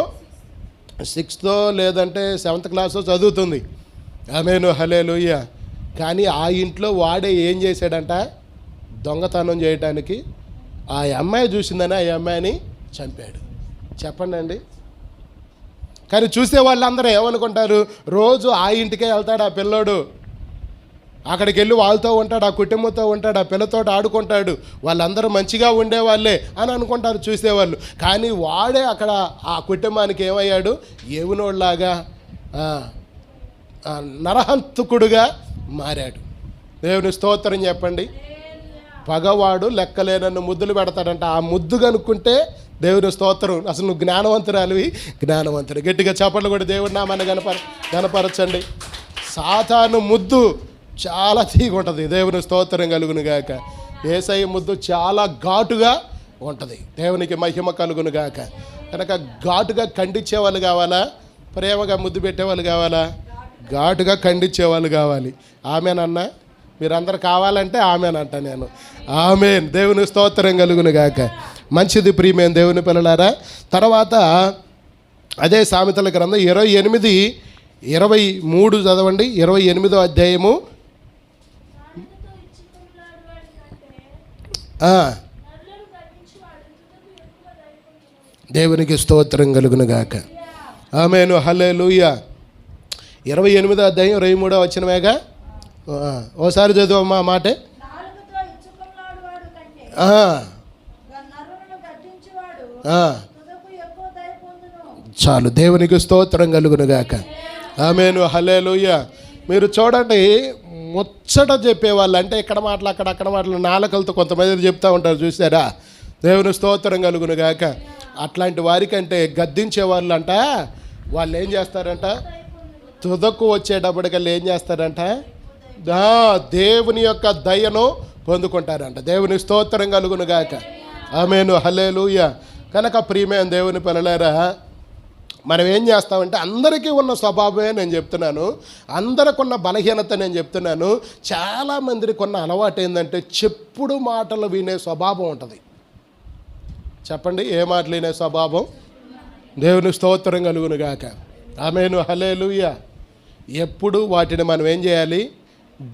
6th లేదంటే 7th క్లాస్ చదువుతుంది. ఆమేను, హల్లెలూయా. కానీ ఆ ఇంట్లో వాడే ఏం చేశాడంట? దొంగతనం చేయడానికి ఆ అమ్మాయి చూసిందని ఆ అమ్మాయిని చంపాడు. చెప్పండి అండి. కానీ చూసే వాళ్ళందరూ ఏమనుకుంటారు? రోజు ఆ ఇంటికే వెళ్తాడు ఆ పిల్లోడు, అక్కడికి వెళ్ళి వాళ్ళతో ఉంటాడు, ఆ కుటుంబంతో ఉంటాడు, ఆ పిల్లతో ఆడుకుంటాడు, వాళ్ళందరూ మంచిగా ఉండేవాళ్ళే అని అనుకుంటారు చూసేవాళ్ళు. కానీ వాడే అక్కడ ఆ కుటుంబానికి ఏమయ్యాడు? ఏవునోళ్ళలాగా నరహంతకుడుగా మారాడు. దేవుని స్తోత్రం చెప్పండి. పగవాడు లెక్కలేనన్ను ముద్దులు పెడతాడంట. ఆ ముద్దు కనుక్కుంటే దేవుని స్తోత్రం, అసలు నువ్వు జ్ఞానవంతురాలివి, జ్ఞానవంతుడు. గట్టిగా చప్పట్లు కూడా దేవుడి నామాన్ని గనపరచండి. సాతాను ముద్దు చాలా తీగుంటుంది. దేవుని స్తోత్రం కలుగును గాక. యేసయ్య ముద్దు చాలా ఘాటుగా ఉంటుంది. దేవునికి మహిమ కలుగును గాక. కనుక ఘాటుగా ఖండించేవాళ్ళు కావాలా? ప్రేమగా ముద్దు పెట్టేవాళ్ళు కావాలా? ఘాటుగా ఖండించేవాళ్ళు కావాలి. ఆమెనన్నా మీరందరూ కావాలంటే ఆమెనంట నేను. ఆమెన్. దేవుని స్తోత్రం కలుగును గాక. మంచిది ప్రియమైన దేవుని పిల్లలారా. తర్వాత అదే సామెతల గ్రంథం 28:23 చదవండి. 28వ అధ్యాయము. దేవునికి స్తోత్రం కలుగును గాక. ఆమేను, హల్లెలూయా. 28వ అధ్యాయం 23వ వచనమేగా. ఓసారి చదువమ్మా మాటే. చాలు. దేవునికి స్తోత్రం కలుగును గాక. ఆమేను, హల్లెలూయా. మీరు చూడండి, ముచ్చట చెప్పేవాళ్ళు అంటే ఇక్కడ మాటలు అక్కడ మాటలు నాలుకలతో కొంతమంది చెప్తూ ఉంటారు చూసారా. దేవుని స్తోత్రం కలుగును గాక. అట్లాంటి వారికంటే గద్దించే వాళ్ళు అంట, వాళ్ళు ఏం చేస్తారంట, తుదకు వచ్చేటప్పటికల్లా ఏం చేస్తారంట, దేవుని యొక్క దయను పొందుకుంటారంట. దేవుని స్తోత్రం కలుగును గాక. ఆమేను, హల్లెలూయా. కనుక ప్రియమైన దేవుని పిల్లలారా, మనం ఏం చేస్తామంటే, అందరికీ ఉన్న స్వభావమే నేను చెప్తున్నాను, అందరికి ఉన్న బలహీనత నేను చెప్తున్నాను. చాలామందికి ఉన్న అలవాటు ఏంటంటే చెప్పుడు మాటలు వినే స్వభావం ఉంటుంది. చెప్పండి, ఏ మాటలు వినే స్వభావం? దేవుని స్తోత్రం కలుగును గాక. ఆమేను, హల్లెలూయా. ఎప్పుడు వాటిని మనం ఏం చేయాలి,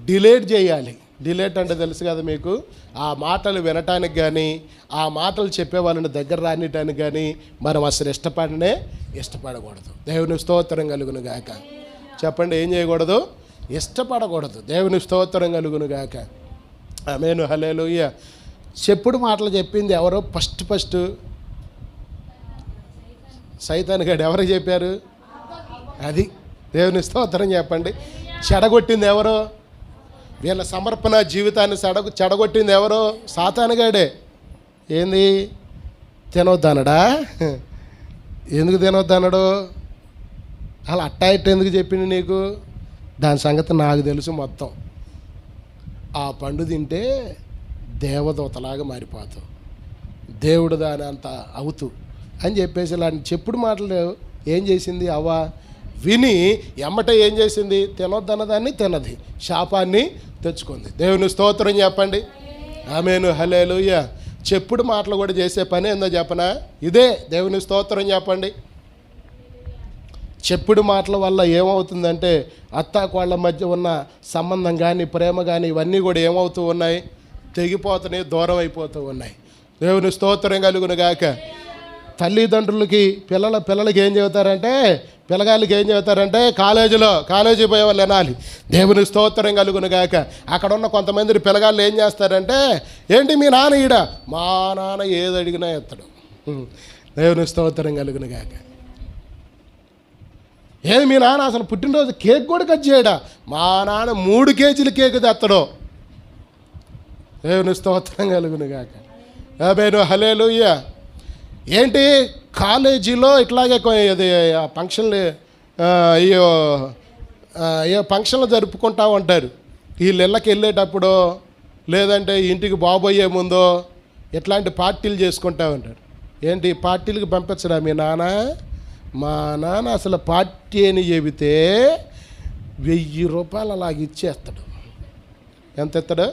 డిలేట్ చేయాలి. డిలేట్ అంటే తెలుసు కదా మీకు, ఆ మాటలు వినటానికి కానీ ఆ మాటలు చెప్పే వాళ్ళని దగ్గర రానిటానికి కానీ మనం అసలు ఇష్టపడకూడదు. దేవుని స్తోత్రం కలుగును గాక. చెప్పండి, ఏం చేయకూడదు? ఇష్టపడకూడదు. దేవుని స్తోత్రం కలుగును గాక. ఆమేను, హల్లెలూయా. చెప్పుడు మాటలు చెప్పింది ఎవరో? ఫస్ట్ సైతాన్ గాడు. ఎవరికి చెప్పారు? అది దేవుని స్తోత్రం చెప్పండి. చెడగొట్టింది ఎవరో? వీళ్ళ సమర్పణ జీవితాన్ని చెడగొట్టింది ఎవరో? సాతానుగాడే. ఏంది? తినొద్దనడా? ఎందుకు తినొద్దనడు? అలా అట్టా ఇట్ట ఎందుకు చెప్పింది నీకు? దాని సంగతి నాకు తెలుసు మొత్తం. ఆ పండు తింటే దేవదూతలాగా మారిపోతావు, దేవుడు దాని అంత అవుతూ అని చెప్పేసి ఇలాంటి చెప్పుడు మాటలు ఏం చేసింది అవ్వ? విని ఎమ్మట ఏం చేసింది? తినొద్దన్నదాన్ని తినది, శాపాన్ని తెచ్చుకుంది. దేవుని స్తోత్రం చెప్పండి. ఆమేను, హల్లెలూయా. చెప్పుడు మాటలు కూడా చేసే పని ఏందో చెప్పనా? ఇదే. దేవుని స్తోత్రం చెప్పండి. చెప్పుడు మాటల వల్ల ఏమవుతుందంటే అత్తాకోళ్ళ మధ్య ఉన్న సంబంధం కానీ ప్రేమ కానీ ఇవన్నీ కూడా ఏమవుతూ ఉన్నాయి? తెగిపోతున్నాయి, దూరం అయిపోతూ ఉన్నాయి. దేవుని స్తోత్రం కలుగును గాక. తల్లిదండ్రులకి పిల్లలకి ఏం చెబుతారంటే, పిల్లగాళ్ళకి ఏం చెబుతారంటే, కాలేజీ పోయే వాళ్ళు వినాలి. దేవుని స్తోత్రం కలుగును గాక. అక్కడ ఉన్న కొంతమంది పిల్లగాళ్ళు ఏం చేస్తారంటే, ఏంటి మీ నాన్న ఈడ? మా నాన్న ఏది అడిగినా ఎత్తడు. దేవుని స్తోత్రం కలుగును గాక. ఏది మీ నాన్న అసలు పుట్టినరోజు కేక్ కూడా కట్ చేయడా? మా నాన్న 3 కేజీల కేక్ తెత్తడు. దేవుని స్తోత్రం కలుగును గాక. ఆమేను, హల్లెలూయా. ఏంటి కాలేజీలో ఇట్లాగే అది ఫంక్షన్లు ఫంక్షన్లు జరుపుకుంటా ఉంటారు. వీళ్ళు ఇళ్ళకి వెళ్ళేటప్పుడు లేదంటే ఇంటికి బాబోయే ముందో ఇట్లాంటి పార్టీలు చేసుకుంటూ ఉంటారు. ఏంటి పార్టీలకు పంపించరా మీ నాన్న? మా నాన్న అసలు పార్టీ అని చెబితే 1000 రూపాయలు అలాగ ఇచ్చేస్తాడు. ఎంత ఇస్తాడు?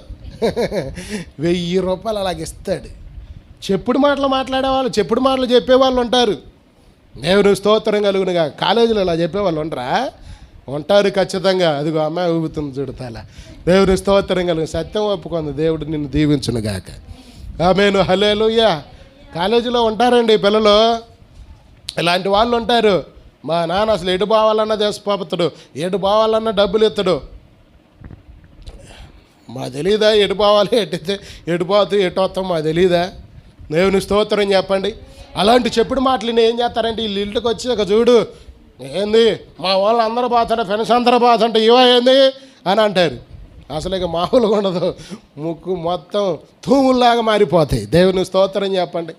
1000 రూపాయలు అలాగ ఇస్తాడు. చెప్పుడు మాటలు మాట్లాడేవాళ్ళు, చెప్పుడు మాటలు చెప్పేవాళ్ళు ఉంటారు. దేవుని స్తోత్రం కలుగునుగా. కాలేజీలో ఇలా చెప్పేవాళ్ళు ఉండరా? ఉంటారు ఖచ్చితంగా. అదిగో అమ్మాయి ఊపుతుంది చూడతాల. దేవుని స్తోత్రం కలుగు. సత్యం ఒప్పుకుంది. దేవుడు నిన్ను దీవించునుగాక. ఆమేను, హల్లెలూయా. కాలేజీలో ఉంటారండి పిల్లలు, ఇలాంటి వాళ్ళు ఉంటారు. మా నాన్న అసలు ఎటు పోవాలన్నా దేశపోతాడు, ఎటు పోవాలన్నా డబ్బులు ఇస్తాడు. మా తెలీదా ఎటు పోవాలి, ఎటు పోతూ ఎటు వస్తాం మా తెలీదా? దేవుని స్తోత్రం చెప్పండి. అలాంటి చెప్పుడు మాటలు ఏం చేస్తారంటే వీళ్ళు ఇంటికి వచ్చి ఒక చూడు, ఏంది మా వాళ్ళు అందరూ పోతాడు, ఫ్రెండ్స్ అందరూ పోతుంటే ఇవా ఏంది అని అంటారు. అసలు ఇక మామూలుగా ఉండదు, ముక్కు మొత్తం తూముల్లాగా మారిపోతాయి. దేవుని స్తోత్రం చెప్పండి.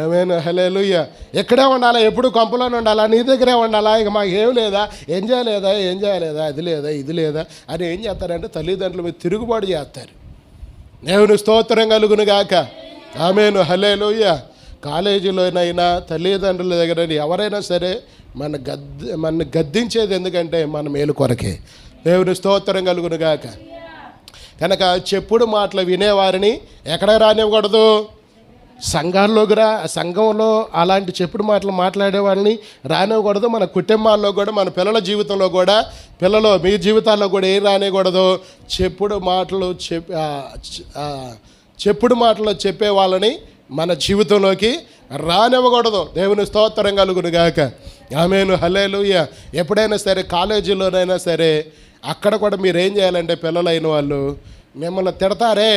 ఆమేన్, హల్లెలూయా. ఎక్కడే ఉండాలా? ఎప్పుడు కంపులోనే ఉండాలా? నీ దగ్గరే ఉండాలా? ఇక మాకు ఏం లేదా, ఏం చేయలేదా, అది లేదా, ఇది లేదా అని ఏం చేస్తారంటే తల్లిదండ్రుల మీద తిరుగుబాటు చేస్తారు. దేవుని స్తోత్రం కలుగును గాక. ఆమేన్, హల్లెలూయా. కాలేజీలోనైనా తల్లిదండ్రుల దగ్గర ఎవరైనా సరే మన గద్దించేది ఎందుకంటే మన మేలు కొరకే. దేవుని స్తోత్రం కలుగును గాక. కనుక చెప్పుడు మాటలు వినేవారిని ఎక్కడ రానివ్వకూడదు? సంఘాల్లోకి సంఘంలో అలాంటి చెప్పుడు మాటలు మాట్లాడే వాళ్ళని రానివ్వకూడదు. మన కుటుంబాల్లో కూడా, మన పిల్లల జీవితంలో కూడా, మీ జీవితాల్లో కూడా ఏం రానివ్వకూడదు? చెప్పుడు మాటలు చెప్పే వాళ్ళని మన జీవితంలోకి రానివ్వకూడదు. దేవుని స్తోత్రం కలుగును గాక. ఆమేన్, హల్లెలూయా. ఎప్పుడైనా సరే కాలేజీలోనైనా సరే అక్కడ కూడా మీరు ఏం చేయాలంటే, పిల్లలైన వాళ్ళు మిమ్మల్ని తిడతారే,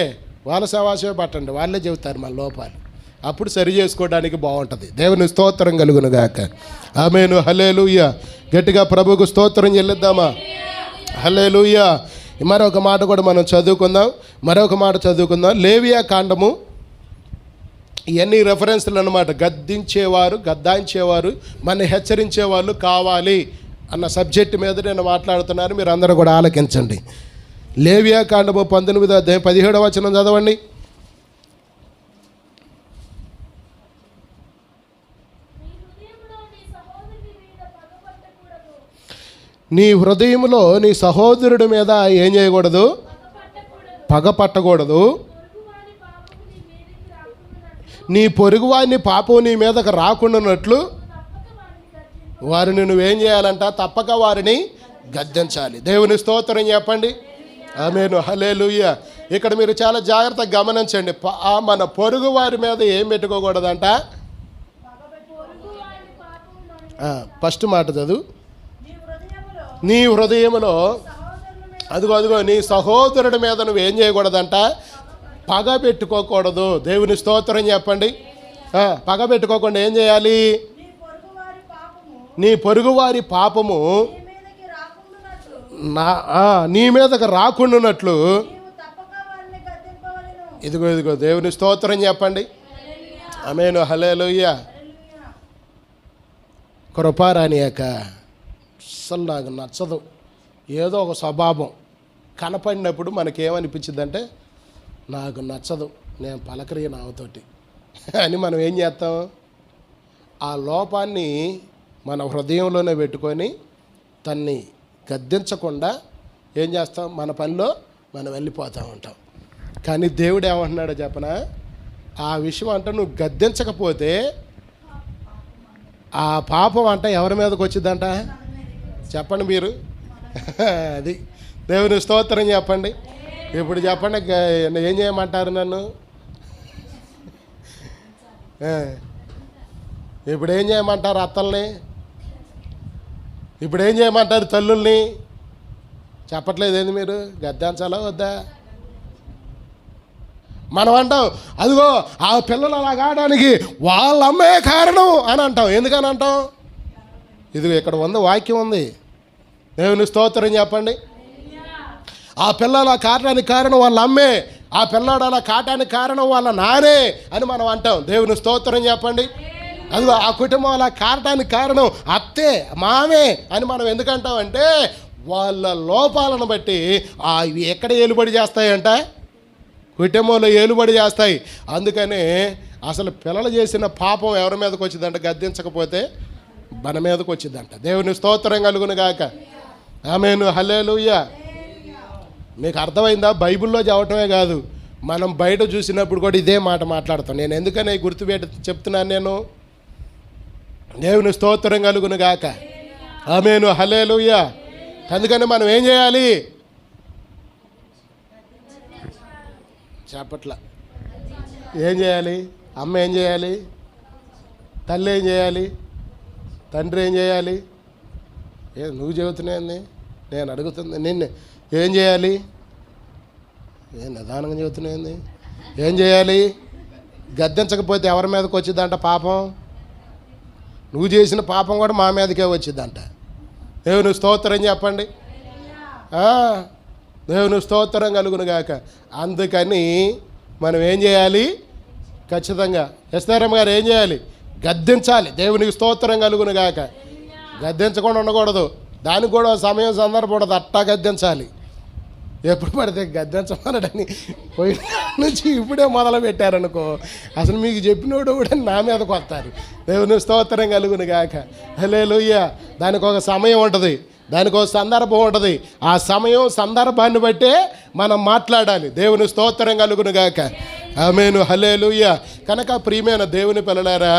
వాళ్ళ సవాసమే పట్టండి, వాళ్ళే చెబుతారు మన లోపాలు. అప్పుడు సరి చేసుకోవడానికి బాగుంటుంది. దేవుని స్తోత్రం కలుగును గాక. ఆమేన్, హల్లెలూయా. గట్టిగా ప్రభువుకు స్తోత్రం చెల్లిద్దామా? హల్లెలూయా. మరొక మాట కూడా మనం చదువుకుందాం. లేవియా కాండము ఇవన్నీ రెఫరెన్స్లు అన్నమాట. గద్దించేవారు, గద్దాయించేవారు, మన హెచ్చరించేవాళ్ళు కావాలి అన్న సబ్జెక్ట్ మీద నేను మాట్లాడుతున్నాను. మీరు అందరూ కూడా ఆలకించండి. లేవియా కాండము 19వ అధ్యాయం 17వ వచనం చదవండి. నీ హృదయంలో నీ సహోదరుడి మీద ఏం చేయకూడదు? పగ పట్టకూడదు. నీ పొరుగువాడిని పాపం నీ మీదకు రాకుండానట్లు వారిని నువ్వేం చేయాలంట? తప్పక వారిని గద్దించాలి. దేవుని స్తోత్రం చెప్పండి. ఆమేన్, హల్లెలూయా. ఇక్కడ మీరు చాలా జాగ్రత్తగా గమనించండి. మన పొరుగు వారి మీద ఏం పెట్టుకోకూడదంట? ఫస్ట్ మాట చదువు. నీ హృదయములో అదిగో నీ సహోదరుడి మీద నువ్వేం చేయకూడదంట? పగ పెట్టుకోకూడదు. దేవుని స్తోత్రం చెప్పండి. పగ పెట్టుకోకుండా ఏం చేయాలి? నీ పొరుగువారి పాపము నీ మీదకి రాకుండానట్లు ఇదిగో దేవుని స్తోత్రం చెప్పండి. ఆమేన్, హల్లెలూయా. కృపారానియాక అస్సలు నాకు నచ్చదు. ఏదో ఒక స్వభావం కనపడినప్పుడు మనకేమనిపించిందంటే నాకు నచ్చదు, నేను పలకరియను ఆమెతోటి అని మనం ఏం చేస్తాం? ఆ లోపాన్ని మన హృదయంలోనే పెట్టుకొని తన్ని గద్దించకుండా ఏం చేస్తాం? మన పనిలో మనం వెళ్ళిపోతూ ఉంటాం. కానీ దేవుడు ఏమంటున్నాడో చెప్పనా? ఆ విషయం అంట నువ్వు గద్దించకపోతే ఆ పాపం అంట ఎవరి మీదకి వచ్చిందంట? చెప్పండి మీరు. అది దేవుని స్తోత్రం చెప్పండి. ఇప్పుడు చెప్పండి, ఏం చేయమంటారు నన్ను? ఇప్పుడు ఏం చేయమంటారు అత్తల్ని? ఇప్పుడు ఏం చేయమంటారు తల్లుల్ని? చెప్పట్లేదేంది మీరు? గద్దించాలా వద్దా? మనం అంటాం అదిగో ఆ పిల్లలు అలా కావడానికి వాళ్ళ అమ్మే కారణం అని అంటాం. ఎందుకని అంటాం? ఇదిగో ఇక్కడ ఉంది, వాక్యం ఉంది. దేవుని స్తోత్రం చెప్పండి. ఆ పిల్లల కాటానికి కారణం వాళ్ళ అమ్మే, ఆ పిల్లాడు అలా కాటానికి కారణం వాళ్ళ నానే అని మనం అంటాం. దేవుని స్తోత్రం చెప్పండి. అదిగో ఆ కుటుంబం అలా కారటానికి కారణం అత్తే, మామే అని మనం ఎందుకంటామంటే వాళ్ళ లోపాలను బట్టి ఇవి ఎక్కడ ఏలుబడి చేస్తాయంట? కుటుంబంలో ఏలుబడి చేస్తాయి. అందుకని అసలు పిల్లలు చేసిన పాపం ఎవరి మీదకి వచ్చిందంట? గద్దించకపోతే మన మీదకి వచ్చిందంట. దేవుని స్తోత్రం కలుగును గాక. ఆమేన్, హల్లెలూయా. మీకు అర్థమైందా? బైబిల్లో చదవటమే కాదు, మనం బయట చూసినప్పుడు కూడా ఇదే మాట మాట్లాడతాం. నేను ఎందుకని గుర్తుపెట్టి చెప్తున్నాను? నేను దేవుని స్తోత్రం కలుగును గాక. ఆమేన్, హల్లెలూయా. అందుకని మనం ఏం చేయాలి? చెప్పట్ల ఏం చేయాలి? అమ్మ ఏం చేయాలి? తల్లి ఏం చేయాలి? తండ్రి ఏం చేయాలి? నువ్వు చెబుతున్నాయండి, నేను అడుగుతుంది నిన్ను. ఏం చేయాలి? నిదానంగా చెబుతున్నాయండి. ఏం చేయాలి? గద్దించకపోతే ఎవరి మీదకి వచ్చిందంట పాపం? నువ్వు చేసిన పాపం కూడా మా మీదకే వచ్చిందంట. దేవుని స్తోత్రం చెప్పండి. దేవుని స్తోత్రం కలుగును గాక. అందుకని మనం ఏం చేయాలి? ఖచ్చితంగా ఎస్తేరమ్మ గారు ఏం చేయాలి? గద్దించాలి. దేవునికి స్తోత్రం కలుగును గాక. గద్దించకుండా ఉండకూడదు. దానికి కూడా సమయం సందర్భం ఉండదు, అట్టా గద్దించాలి. ఎప్పుడు పడితే గద్దించమనడని పోయిన నుంచి ఇప్పుడే మొదలు పెట్టారనుకో, అసలు మీకు చెప్పినోడు కూడా నా మీదకి వస్తారు. దేవుని స్తోత్రం కలుగును గాక. హల్లెలూయా. దానికి ఒక సమయం ఉంటుంది, దానికి ఒక సందర్భం ఉంటుంది. ఆ సమయం సందర్భాన్ని బట్టే మనం మాట్లాడాలి. దేవుని స్తోత్రం కలుగును గాక. ఆమేన్, హల్లెలూయా. కనుక ప్రియమైన దేవుని పిల్లలారా,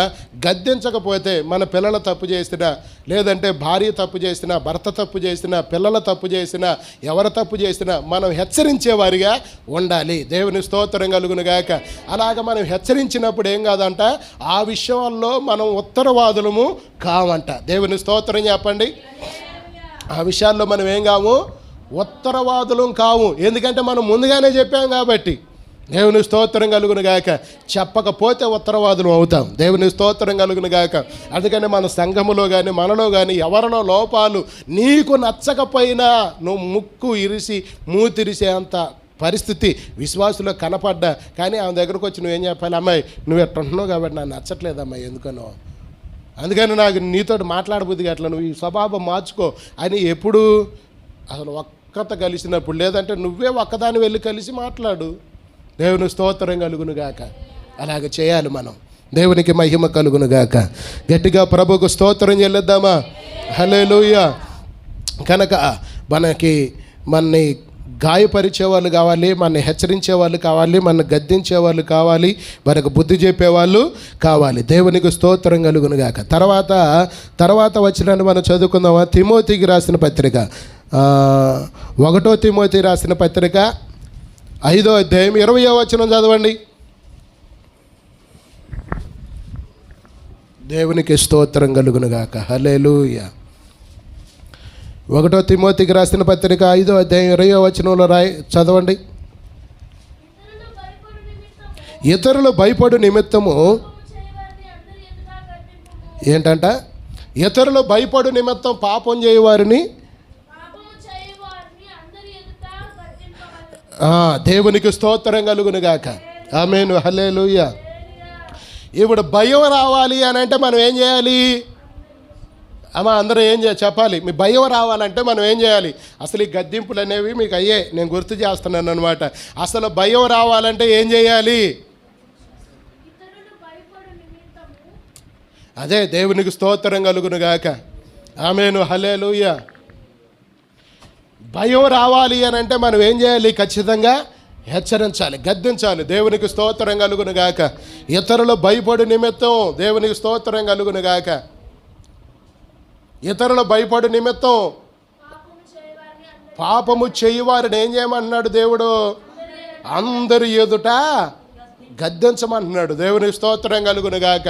గద్దించకపోతే మన పిల్లలు తప్పు చేసినా, లేదంటే భార్య తప్పు చేసినా, భర్త తప్పు చేసినా, పిల్లల తప్పు చేసినా, ఎవరు తప్పు చేసినా మనం హెచ్చరించేవారిగా ఉండాలి. దేవుని స్తోత్రం కలుగును గాక. అలాగ మనం హెచ్చరించినప్పుడు ఏం కాదంట, ఆ విషయాల్లో మనం ఉత్తరవాదులము కావంట. దేవుని స్తోత్రం చెప్పండి. ఆ విషయాల్లో మనం ఏం కాము? ఉత్తరవాదులం కావు. ఎందుకంటే మనం ముందుగానే చెప్పాం కాబట్టి. దేవుని స్తోత్రం కలుగును గాక. చెప్పకపోతే ఉత్తరవాదులు అవుతాం. దేవుని స్తోత్రం కలుగును గాక. అందుకని మన సంఘములో కానీ మనలో కానీ ఎవరిలో లోపాలు నీకు నచ్చకపోయినా నువ్వు ముక్కు ఇరిసి మూతిరిసే అంత పరిస్థితి విశ్వాసులో కనపడ్డా, కానీ ఆమె దగ్గరకు వచ్చి నువ్వేం చెప్పాలి, అమ్మాయి నువ్వు ఎట్టుంటున్నావు కాబట్టి నాకు నచ్చట్లేదు అమ్మాయి ఎందుకనో, అందుకని నాకు నీతో మాట్లాడబుద్ది అట్లా, నువ్వు ఈ స్వభావం మార్చుకో అని ఎప్పుడు అసలు ఒక్కత కలిసినప్పుడు, లేదంటే నువ్వే ఒక్కదాన్ని వెళ్ళి కలిసి మాట్లాడు. దేవుని స్తోత్రం కలుగునుగాక. అలాగ చేయాలి మనం. దేవునికి మహిమ కలుగునుగాక. గట్టిగా ప్రభుకు స్తోత్రం చెల్లిద్దామా? హల్లెలూయా. కనుక మనని గాయపరిచే వాళ్ళు కావాలి, మనని హెచ్చరించే వాళ్ళు కావాలి, మనని గద్దించే వాళ్ళు కావాలి, మనకు బుద్ధి చెప్పేవాళ్ళు కావాలి. దేవునికి స్తోత్రం కలుగునుగాక. తర్వాత వచ్చినట్టు మనం చదువుకుందామా? తిమోతికి రాసిన పత్రిక, 1 తిమోతి రాసిన పత్రిక 5వ అధ్యాయం 20వ వచనం చదవండి. దేవునికి స్తోత్రం కలుగునుగాక. హల్లెలూయా. 1 తిమోతికి రాసిన పత్రిక 5వ అధ్యాయం 20వ వచనంలో చదవండి. ఇతరులు భయపడు నిమిత్తము ఏంటంట? ఇతరులు భయపడు నిమిత్తం పాపం చేయవారిని దేవునికి స్తోత్రం కలుగునుగాక. ఆమేన్. హల్లెలూయా. ఇప్పుడు భయం రావాలి అని అంటే మనం ఏం చేయాలి? అమ్మా అందరూ ఏం చెప్పాలి? మీ భయం రావాలంటే మనం ఏం చేయాలి? అసలు ఈ గద్దింపులు అనేవి మీకు అయ్యే నేను గుర్తు చేస్తున్నాను అనమాట. అసలు భయం రావాలంటే ఏం చేయాలి? అదే దేవునికి స్తోత్రం కలుగునుగాక. ఆమేన్. హల్లెలూయా. భయం రావాలి అని అంటే మనం ఏం చేయాలి? ఖచ్చితంగా హెచ్చరించాలి, గద్దించాలి. దేవునికి స్తోత్రం కలుగునుగాక. ఇతరులు భయపడు నిమిత్తం, దేవునికి స్తోత్రం కలుగునుగాక. ఇతరులు భయపడు నిమిత్తం పాపము చేయవారిని ఏం చేయమంటున్నాడు దేవుడు? అందరి ఎదుట గద్దించమంటున్నాడు. దేవునికి స్తోత్రం కలుగునుగాక.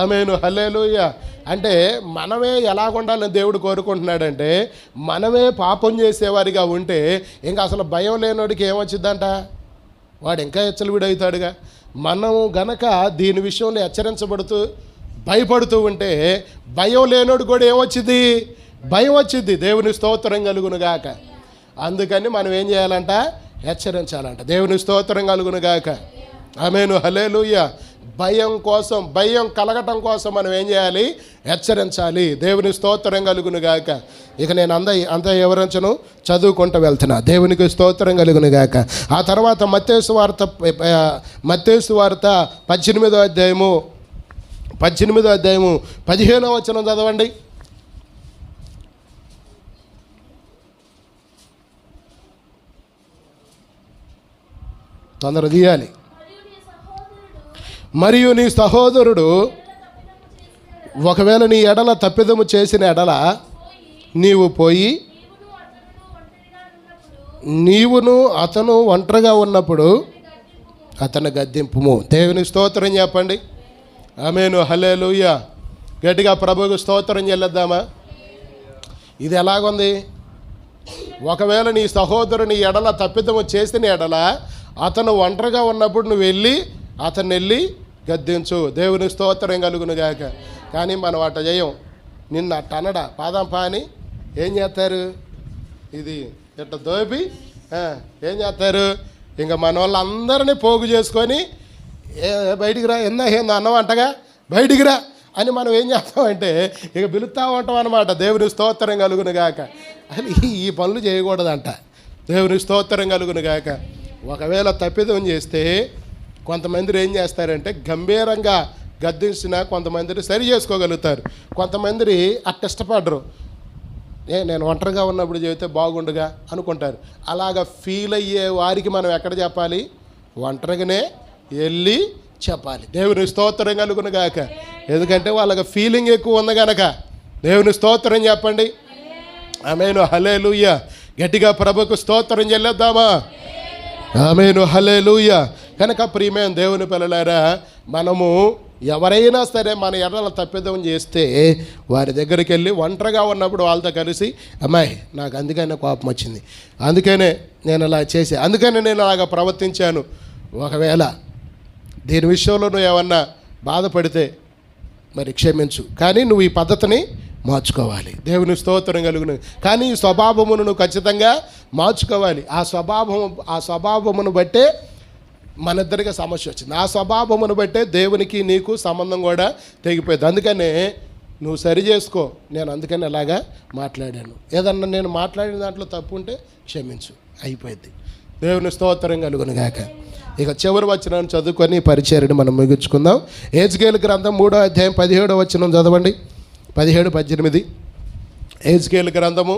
ఆమేన్. హల్లెలూయా. అంటే మనమే ఎలాగుండాలని దేవుడు కోరుకుంటున్నాడంటే, మనమే పాపం చేసేవారిగా ఉంటే ఇంకా అసలు భయం లేనోడికి ఏమొచ్చిందంట? వాడు ఇంకా హెచ్చలవిడవుతాడుగా. మనం గనక దీని విషయంలో హెచ్చరించబడుతూ భయపడుతూ ఉంటే భయం లేనోడు కూడా ఏమొచ్చింది? భయం వచ్చింది. దేవుని స్తోత్రం కలుగునుగాక. అందుకని మనం ఏం చేయాలంట? హెచ్చరించాలంట. దేవుని స్తోత్రం కలుగునుగాక. ఆమేన్. హల్లెలూయా. భయం కలగటం కోసం మనం ఏం చేయాలి? హెచ్చరించాలి. దేవుని స్తోత్రం కలుగునుగాక. ఇక నేను అంత వివరించను, చదువుకుంటూ వెళ్తున్నా. దేవునికి స్తోత్రం కలుగునుగాక. ఆ తర్వాత మత్తయి వార్త 18వ అధ్యాయము 15వ వచనం చదవండి. తొందర తీయాలి. మరియు నీ సహోదరుడు ఒకవేళ నీ ఎడల తప్పిదము చేసిన ఎడల నీవు పోయి నీవును అతను ఒంటరిగా ఉన్నప్పుడు అతను గద్దింపుము. దేవుని స్తోత్రం చెప్పండి. ఆమేన్. హల్లెలూయా. గట్టిగా ప్రభువుకు స్తోత్రం చెల్లిద్దామా? ఇది ఎలాగుంది? ఒకవేళ నీ సహోదరుని ఎడల తప్పిదము చేసిన ఎడల అతను ఒంటరిగా ఉన్నప్పుడు నువ్వు వెళ్ళి గద్దించు. దేవుని స్తోత్రం కలుగునుగాక. కానీ మనం అట్ట చేయం. నిన్న అట్ట అనడా పాదం పాని ఏం చేస్తారు? ఇది ఇట్ట దోపి ఏం చేస్తారు? ఇంకా మన వాళ్ళందరినీ పోగు చేసుకొని బయటికి రా, ఏందో అన్నం అంటగా బయటికి రా అని మనం ఏం చేస్తామంటే ఇక పిలుస్తూ ఉంటాం అన్నమాట. దేవుని స్తోత్రం కలుగునుగాక. అని ఈ పనులు చేయకూడదంట. దేవుని స్తోత్రం కలుగునుగాక. ఒకవేళ తప్పిదం చేస్తే కొంతమంది ఏం చేస్తారంటే గంభీరంగా గద్దించిన కొంతమంది సరి చేసుకోగలుగుతారు, కొంతమంది అట్ట ఇష్టపడరు. నేను ఒంటరిగా ఉన్నప్పుడు చెబితే బాగుండుగా అనుకుంటారు. అలాగ ఫీల్ అయ్యే వారికి మనం ఎక్కడ చెప్పాలి? ఒంటరిగానే వెళ్ళి చెప్పాలి. దేవుని స్తోత్రం కలుగునుగాక. ఎందుకంటే వాళ్ళకి ఫీలింగ్ ఎక్కువ ఉంది కనుక. దేవుని స్తోత్రం చెప్పండి. ఆమేన్. హల్లెలూయా. గట్టిగా ప్రభుకు స్తోత్రం చెల్లిద్దామా? ఆమేన్. హల్లెలూయా. కనుక ప్రియమైన దేవుని పిల్లలారా, మనము ఎవరైనా సరే మన ఎడల తప్పిదం చేస్తే వారి దగ్గరికి వెళ్ళి ఒంటరిగా ఉన్నప్పుడు వాళ్ళతో కలిసి, అమ్మాయి నాకు అందుకనే కోపం వచ్చింది, అందుకనే నేను అలా అందుకనే నేను అలాగ ప్రవర్తించాను, ఒకవేళ దీని విషయంలో నువ్వు ఏమన్నా బాధపడితే మరి క్షమించు, కానీ నువ్వు ఈ పద్ధతిని మార్చుకోవాలి. దేవుని స్తోత్రం కలుగును. కానీ ఈ స్వభావమును నువ్వు ఖచ్చితంగా మార్చుకోవాలి. ఆ స్వభావమును బట్టే మన ఇద్దరికి సమస్య వచ్చింది. ఆ స్వభావమును బట్టే దేవునికి నీకు సంబంధం కూడా తెగిపోయింది. అందుకనే నువ్వు సరి చేసుకో. నేను అందుకని అలాగా మాట్లాడాను. ఏదన్నా నేను మాట్లాడిన దాంట్లో తప్పు ఉంటే క్షమించు, అయిపోయింది. దేవుని స్తోత్రం కలుగును గాక. ఇక చివరి వచనాన్ని చదువుకొని పరిచర్యను మనం ముగించుకుందాం. హెజ్కేలు గ్రంథం 3వ అధ్యాయం 17వ వచనం చదవండి. 17, 18. హెజ్కేలు గ్రంథము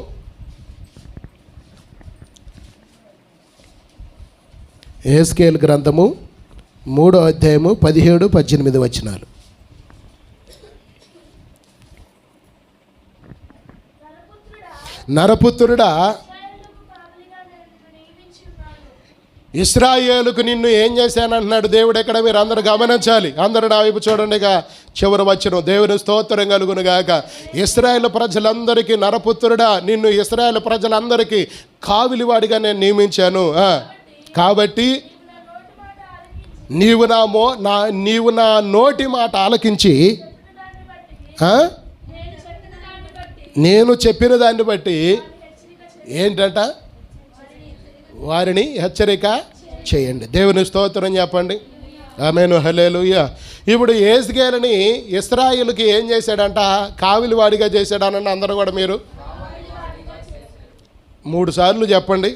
3వ అధ్యాయము 17, 18 వచనాలు. నరపుత్రుడా, ఇశ్రాయేలుకు నిన్ను ఏం చేశానంటున్నాడు దేవుడు. ఎక్కడ మీరు అందరూ గమనించాలి. అందరూ నా వైపు చూడండి. చివరి వచనం. దేవుని స్తోత్రం కలుగును గాక. ఇశ్రాయేలు ప్రజలందరికీ, నరపుత్రుడా, నిన్ను ఇశ్రాయేలు ప్రజలందరికీ కావిలివాడిగా నేను నియమించాను. కాబట్టి నీవు నా నోటి మాట ఆలకించి నేను చెప్పిన దాన్ని బట్టి ఏంటంట, వారిని హెచ్చరిక చేయండి. దేవుని స్తోత్రం చెప్పండి. ఆమేను, హల్లెలూయా. ఇప్పుడు యెహెజ్కేలుని ఇశ్రాయేలుకి ఏం చేశాడంట, కావిలివాడిగా చేశాడనండి. అందరూ కూడా మీరు 3 సార్లు చెప్పండి.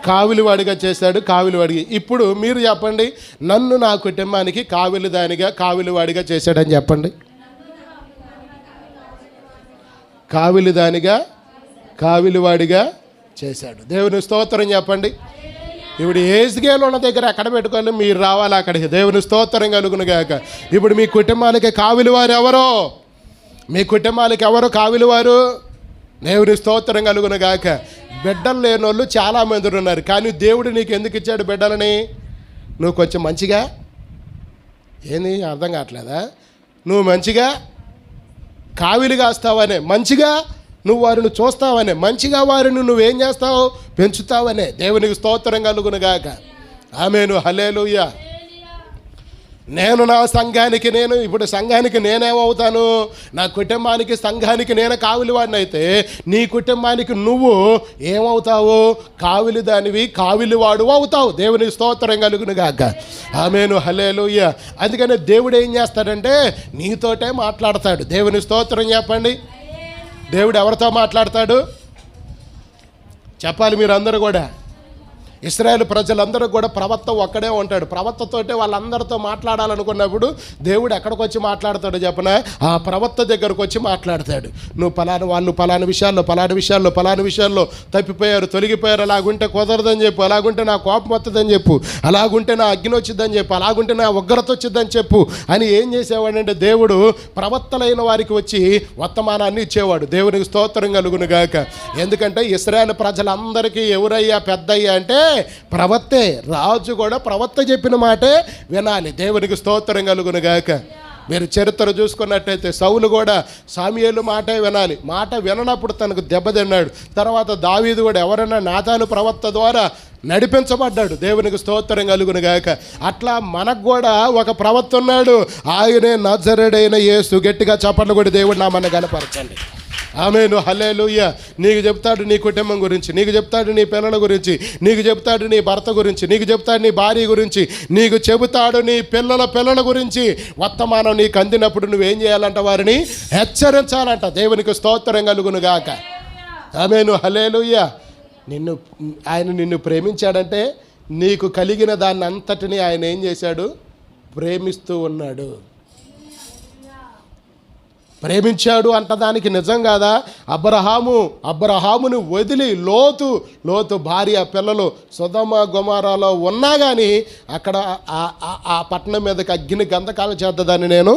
కావిలివాడిగా చేశాడు, కావిలివాడిగా. ఇప్పుడు మీరు చెప్పండి, నన్ను నా కుటుంబానికి కావిలివాడిగా చేశాడని చెప్పండి. కావిలివాడిగా చేశాడు. దేవుని స్తోత్రం చెప్పండి. ఇప్పుడు యెహెజ్కేలు ఉన్న దగ్గర ఎక్కడ పెట్టుకోవాలి, మీరు రావాలి అక్కడికి. దేవుని స్తోత్రం కలుగును గాక. ఇప్పుడు మీ కుటుంబానికి కావిలివారు ఎవరో, మీ కుటుంబానికి ఎవరు కావిలివారు? దేవుని స్తోత్రం కలుగును గాక. బిడ్డలు లేని వాళ్ళు చాలామంది ఉన్నారు. కానీ దేవుడు నీకు ఎందుకు ఇచ్చాడు బిడ్డలని? నువ్వు కొంచెం మంచిగా, ఏంది అర్థం కావట్లేదా? నువ్వు మంచిగా కావిలి కాస్తావనే, మంచిగా నువ్వు వారిని చూస్తావనే, మంచిగా వారిని నువ్వేం చేస్తావు, పెంచుతావనే. దేవునికి స్తోత్రం కలుగును గాక. ఆమేను, హల్లెలూయా. నేను నా సంఘానికి, ఇప్పుడు సంఘానికి నేనేమవుతాను, నా కుటుంబానికి, సంఘానికి నేను కావిలివాడిని అయితే, నీ కుటుంబానికి నువ్వు ఏమవుతావు, కావిలిదానివి, కావిలివాడు అవుతావు. దేవుని స్తోత్రం కలుగును గాక. ఆమేను, హల్లెలూయా. అందుకని దేవుడు ఏం చేస్తాడంటే నీతోటే మాట్లాడతాడు. దేవుని స్తోత్రం చెప్పండి. దేవుడు ఎవరితో మాట్లాడతాడు చెప్పాలి మీరు అందరూ కూడా. ఇశ్రాయేలు ప్రజలందరూ కూడా ప్రవక్త ఒక్కడే ఉంటాడు. ప్రవక్తతోటే వాళ్ళందరితో మాట్లాడాలనుకున్నప్పుడు దేవుడు ఎక్కడికి వచ్చి మాట్లాడతాడు చెప్పనా, ఆ ప్రవక్త దగ్గరకు వచ్చి మాట్లాడతాడు. నువ్వు వాళ్ళు పలానా విషయాల్లో తప్పిపోయారు, తొలగిపోయారు, అలాగుంటే కుదరదని చెప్పు, అలాగుంటే నా కోపం వస్తుందని చెప్పు, అలాగుంటే నా అగ్ని వచ్చిద్దని చెప్పు, అలాగుంటే నా ఉగ్రత వచ్చిద్దని చెప్పు అని ఏం చేసేవాడంటే దేవుడు ప్రవక్తలైన వారికి వచ్చి వర్తమానాన్ని ఇచ్చేవాడు. దేవునికి స్తోత్రం కలుగును గాక. ఎందుకంటే ఇశ్రాయేలు ప్రజలందరికీ ఎవరయ్యా పెద్దయ్యా అంటే ప్రవక్తే. రాజు కూడా ప్రవక్త చెప్పిన మాటే వినాలి. దేవునికి స్తోత్రం కలుగును గాక. మీరు చరిత్ర చూసుకున్నట్టయితే సౌలు కూడా సాముయేలు మాటే వినాలి. మాట విననప్పుడు తనకు దెబ్బతిన్నాడు. తర్వాత దావీదు కూడా ఎవరైనా నాతాను ప్రవక్త ద్వారా నడిపించబడ్డాడు. దేవునికి స్తోత్రం కలుగును గాక. అట్లా మనకు కూడా ఒక ప్రవక్త ఉన్నాడు. ఆయనే నజరేయుడైన యేసు. గట్టిగా చప్పట్లు కొట్టి దేవుడు నామమును గణపరచండి. ఆమేను, హల్లెలూయా. నీకు చెప్తాడు నీ కుటుంబం గురించి, నీకు చెప్తాడు నీ పిల్లల గురించి, నీకు చెప్తాడు నీ భర్త గురించి, నీకు చెప్తాడు నీ భార్య గురించి, నీకు చెబుతాడు నీ పిల్లల గురించి. వర్తమానం నీకు అందినప్పుడు నువ్వేం చేయాలంట, వారిని హెచ్చరించాలంట. దేవునికి స్తోత్రం కలుగును గాక. ఆమేను, హల్లెలూయా. ఆయన నిన్ను ప్రేమించాడంటే నీకు కలిగిన దాన్ని అంతటిని ఆయన ఏం చేశాడు, ప్రేమిస్తూ ఉన్నాడు. ప్రేమించాడు అంటదానికి నిజం కాదా? అబ్రహామును వదిలి లోతు భార్య పిల్లలు సొదొమ గొమొరాలో ఉన్నా కానీ అక్కడ ఆ పట్టణం మీదకి అగ్ని గంధకాలు చేద్దాన్ని నేను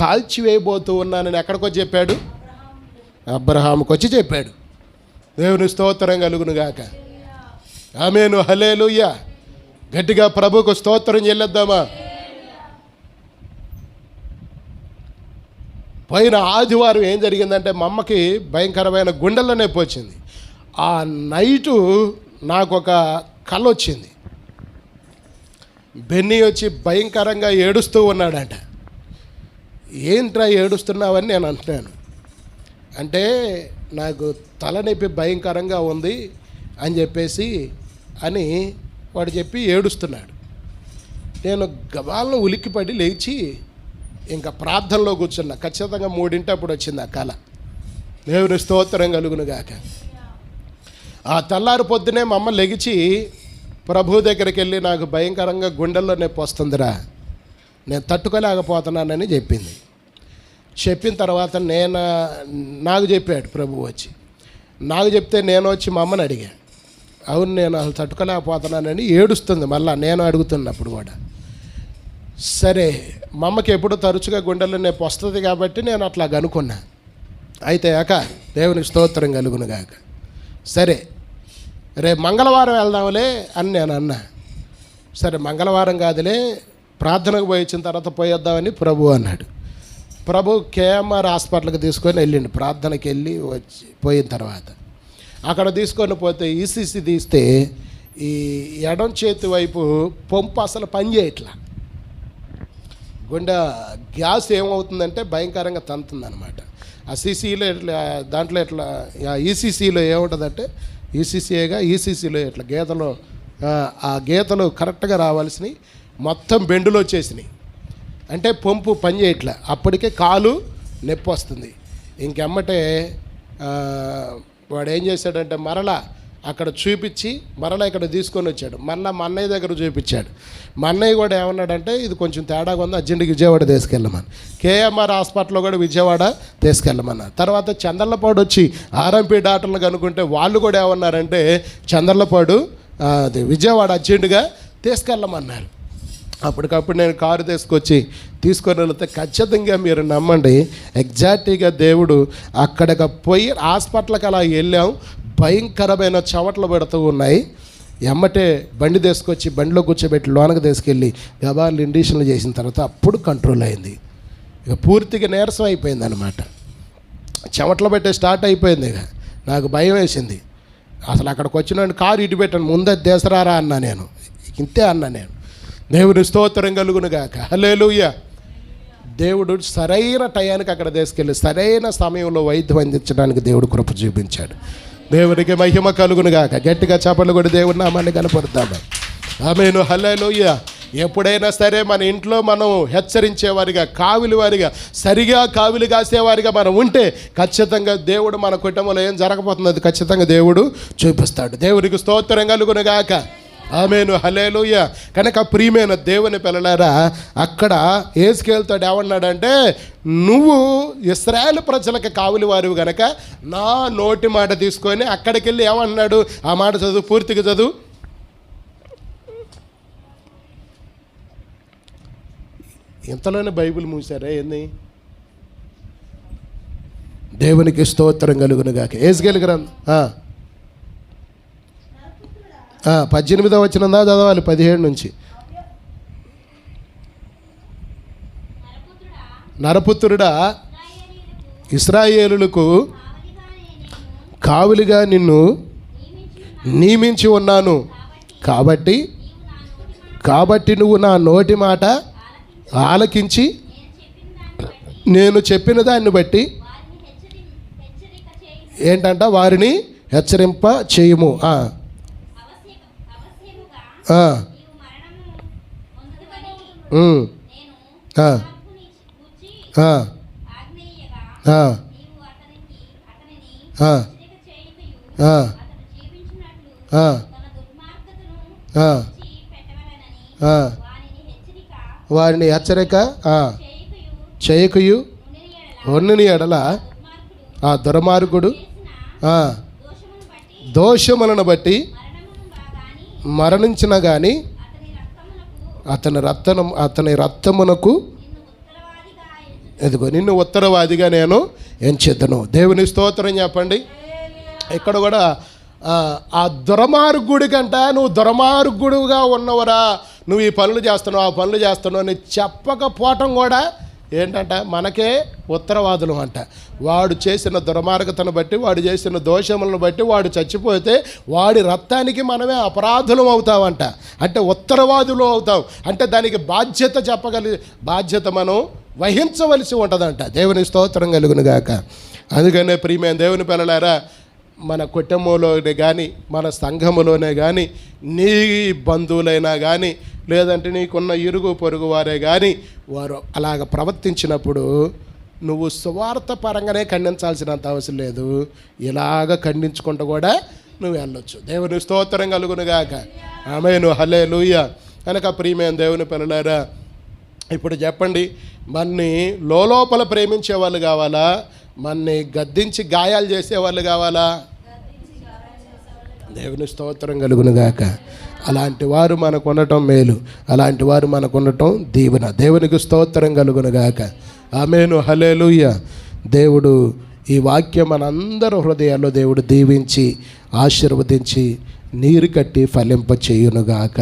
కాల్చివేయబోతూ ఉన్నానని ఎక్కడికొచ్చి చెప్పాడు? అబ్రహాముకు వచ్చి చెప్పాడు. దేవుని స్తోత్రం కలుగును గాక. ఆమేను, హల్లెలూయా. గట్టిగా ప్రభువుకు స్తోత్రం చెల్లిద్దామా? పోయిన ఆదివారం ఏం జరిగిందంటే మా అమ్మకి భయంకరమైన గుండెల్లో నొప్పి వచ్చింది. ఆ నైటు నాకు ఒక కల వచ్చింది. బెన్నీ వచ్చి భయంకరంగా ఏడుస్తూ ఉన్నాడంట. ఏంట్రా ఏడుస్తున్నావని నేను అంటున్నాను. అంటే నాకు తలనొప్పి భయంకరంగా ఉంది అని చెప్పేసి అని వాడు చెప్పి ఏడుస్తున్నాడు. నేను గబాలను ఉలిక్కిపడి లేచి ఇంకా ప్రార్థనలో కూర్చున్నా. ఖచ్చితంగా 3 అప్పుడు వచ్చింది ఆ కళ. దేవుని స్తోత్రం కలుగును గాక. ఆ తెల్లారి పొద్దునే మా అమ్మ లెగిచి ప్రభు దగ్గరికి వెళ్ళి, నాకు భయంకరంగా గుండెల్లో నొప్పి వస్తుందిరా, నేను తట్టుకోలేకపోతున్నానని చెప్పింది. చెప్పిన తర్వాత నాకు చెప్పాడు ప్రభు వచ్చి. నాకు చెప్తే నేను వచ్చి మా అమ్మని అడిగా. అవును, నేను అసలు తట్టుకోలేకపోతున్నానని ఏడుస్తుంది. మళ్ళీ నేను అడుగుతున్నప్పుడు కూడా సరే, మా అమ్మకి ఎప్పుడు తరచుగా గుండెల్లో నొప్పి వస్తుంది కాబట్టి నేను అట్లా అనుకున్నా. అయితే దేవునికి స్తోత్రం కలుగును గాక. సరే, రేపు మంగళవారం వెళ్దాంలే అని నేను అన్నా. సరే, మంగళవారం కాదులే, ప్రార్థనకు పోయి వచ్చిన తర్వాత పోయేద్దామని ప్రభు అన్నాడు. ప్రభు కేఎంఆర్ హాస్పిటల్కి తీసుకొని వెళ్ళిండు. ప్రార్థనకి వెళ్ళి వచ్చి పోయిన తర్వాత అక్కడ తీసుకొని పోతే ఈసీసీ తీస్తే ఈ ఎడం చేతి వైపు పంపు అసలు పనిచేయట్లా. గుండె గ్యాస్ ఏమవుతుందంటే భయంకరంగా తంతుందన్నమాట. ఆ సీసీలో ఇట్లా, దాంట్లో ఇట్లా ఈసీసీలో ఏముంటుందంటే ఈసీసీలో ఇట్లా గీతలు, ఆ గీతలు కరెక్ట్గా రావాల్సినవి మొత్తం బెండులో వచ్చేసినాయి. అంటే పంపు పని చేయట్లే. అప్పటికే కాలు నొప్పి వస్తుంది. ఇంకెమ్మటే వాడు ఏం చేశాడంటే మరలా అక్కడ చూపించి మరలా ఇక్కడ తీసుకొని వచ్చాడు. మళ్ళీ మా అన్నయ్య దగ్గర చూపించాడు. మా అన్నయ్య కూడా ఏమన్నాడంటే, ఇది కొంచెం తేడాగా ఉంది, అర్జెంటుగా విజయవాడ తీసుకెళ్ళమని. కేఎంఆర్ హాస్పిటల్లో కూడా విజయవాడ తీసుకెళ్ళమన్నారు. తర్వాత చంద్రలపాడు వచ్చి ఆర్ఎంపీ డాక్టర్లు కనుక్కుంటే వాళ్ళు కూడా ఏమన్నారంటే, చంద్రలపాడు అది విజయవాడ అర్జెంటుగా తీసుకెళ్ళమన్నారు. అప్పటికప్పుడు నేను కారు తీసుకొని వెళితే ఖచ్చితంగా మీరు నమ్మండి, ఎగ్జాక్ట్గా దేవుడు అక్కడికి పోయి హాస్పిటల్కి అలా వెళ్ళాం. భయంకరమైన చెమటలు పెడుతూ ఉన్నాయి. ఎమ్మటే బండి తీసుకొచ్చి బండిలో కూర్చోబెట్టి లోనకి తీసుకెళ్ళి గబాలు ఇండిషన్లు చేసిన తర్వాత అప్పుడు కంట్రోల్ అయింది. ఇక పూర్తిగా నీరసం అయిపోయింది అనమాట. చెమటలు పెట్టే స్టార్ట్ అయిపోయింది. ఇక నాకు భయం వేసింది. అసలు అక్కడికి వచ్చిన కారు ఇటు పెట్టాను, ముందే దేశరారా అన్నా నేను, ఇంతే అన్నా నేను. దేవుని స్తోత్రం కలుగును గాక. హల్లెలూయా. దేవుడు సరైన టయానికి అక్కడ తీసుకెళ్ళి సరైన సమయంలో వైద్యం అందించడానికి దేవుడు కృప చూపించాడు. దేవునికి మహిమ కలుగును గాక. గట్టిగా చప్పట్లు కూడా దేవుడి నామాన్ని కనపడతాము. ఆమేను. హల్లెలూయా. ఎప్పుడైనా సరే మన ఇంట్లో మనం హెచ్చరించేవారిగా, కావిలివారిగా, సరిగా కావిలి కాసేవారిగా మనం ఉంటే ఖచ్చితంగా దేవుడు మన కుటుంబంలో ఏం జరగబోతుంది అది ఖచ్చితంగా దేవుడు చూపిస్తాడు. దేవునికి స్తోత్రం కలుగును గాక. ఆమేను. హల్లెలూయా. కనుక ప్రియమైన దేవుని పిల్లలారా, అక్కడ యేసుకేలుతాడు ఏమన్నాడంటే, నువ్వు ఇశ్రాయేలు ప్రజలకు కావలి వారివి గనక నా నోటి మాట తీసుకొని అక్కడికి వెళ్ళి ఏమన్నాడు, ఆ మాట చదువు, పూర్తిగా చదువు. ఇంతలోనే బైబిల్ మూసారా ఏంది? దేవునికి స్తోత్రం కలుగును గాక. యేసుకేలు గ్రంథం 18వ వచనం చదవాలి, 17 నుంచి. నరపుత్రుడా, ఇశ్రాయేలులకు కావలిగా నిన్ను నియమించి ఉన్నాను, కాబట్టి నువ్వు నా నోటి మాట ఆలకించి నేను చెప్పిన దాన్ని బట్టి ఏంటంట వారిని హెచ్చరింప చేయుము. వారిని హెచ్చరిక చేయకయు ఉన్నని ఎడల ఆ దుర్మార్గుడు దోషములను బట్టి మరణించిన కానీ అతని రక్తమునకు ఎదుగో నిన్ను ఉత్తరవాదిగా నేను ఎంచెదను. దేవుని స్తోత్రం చెప్పండి. ఇక్కడ కూడా ఆ దుర్మార్గుడి కంట నువ్వు దుర్మార్గుడుగా ఉన్నవరా, నువ్వు ఈ పనులు చేస్తున్నావు, ఆ పనులు చేస్తున్నావు అని చెప్పకపోవటం కూడా ఏంటంట మనకే ఉత్తరవాదులు అంట. వాడు చేసిన దుర్మార్గతను బట్టి, వాడు చేసిన దోషములను బట్టి వాడు చచ్చిపోతే వాడి రక్తానికి మనమే అపరాధులం అవుతామంట. అంటే ఉత్తరవాదులు అవుతాం. అంటే దానికి బాధ్యత మనం వహించవలసి ఉంటుందంట. దేవుని స్తోత్రం కలుగును గాక. అందుకనే ప్రియమైన దేవుని పిల్లలారా, మన కుటుంబంలోనే కానీ మన సంఘములోనే కానీ నీ బంధువులైనా కానీ లేదంటే నీకున్న ఇరుగు పొరుగు వారే కానీ వారు అలాగ ప్రవర్తించినప్పుడు నువ్వు సువార్త పరంగానే ఖండించాల్సినంత అవసరం లేదు, ఇలాగ ఖండించుకుంటూ కూడా నువ్వు వెళ్ళొచ్చు. దేవుని స్తోత్రం కలుగునుగాక. ఆమేను, హల్లెలూయా. కనుక ప్రియమైన దేవుని పిల్లలారా, ఇప్పుడు చెప్పండి, మన్ని లోపల ప్రేమించే వాళ్ళు కావాలా, మన్ని గద్దించి గాయాలు చేసేవాళ్ళు కావాలా? దేవుని స్తోత్రం కలుగునుగాక. అలాంటి వారు మనకు ఉండటం మేలు, అలాంటి వారు మనకు ఉండటం దీవెన. దేవునికి స్తోత్రం కలుగునుగాక. ఆమేను, హల్లెలూయా. దేవుడు ఈ వాక్యం మనందరి హృదయాల్లో దేవుడు దీవించి ఆశీర్వదించి నీరు కట్టి ఫలింప చేయునుగాక.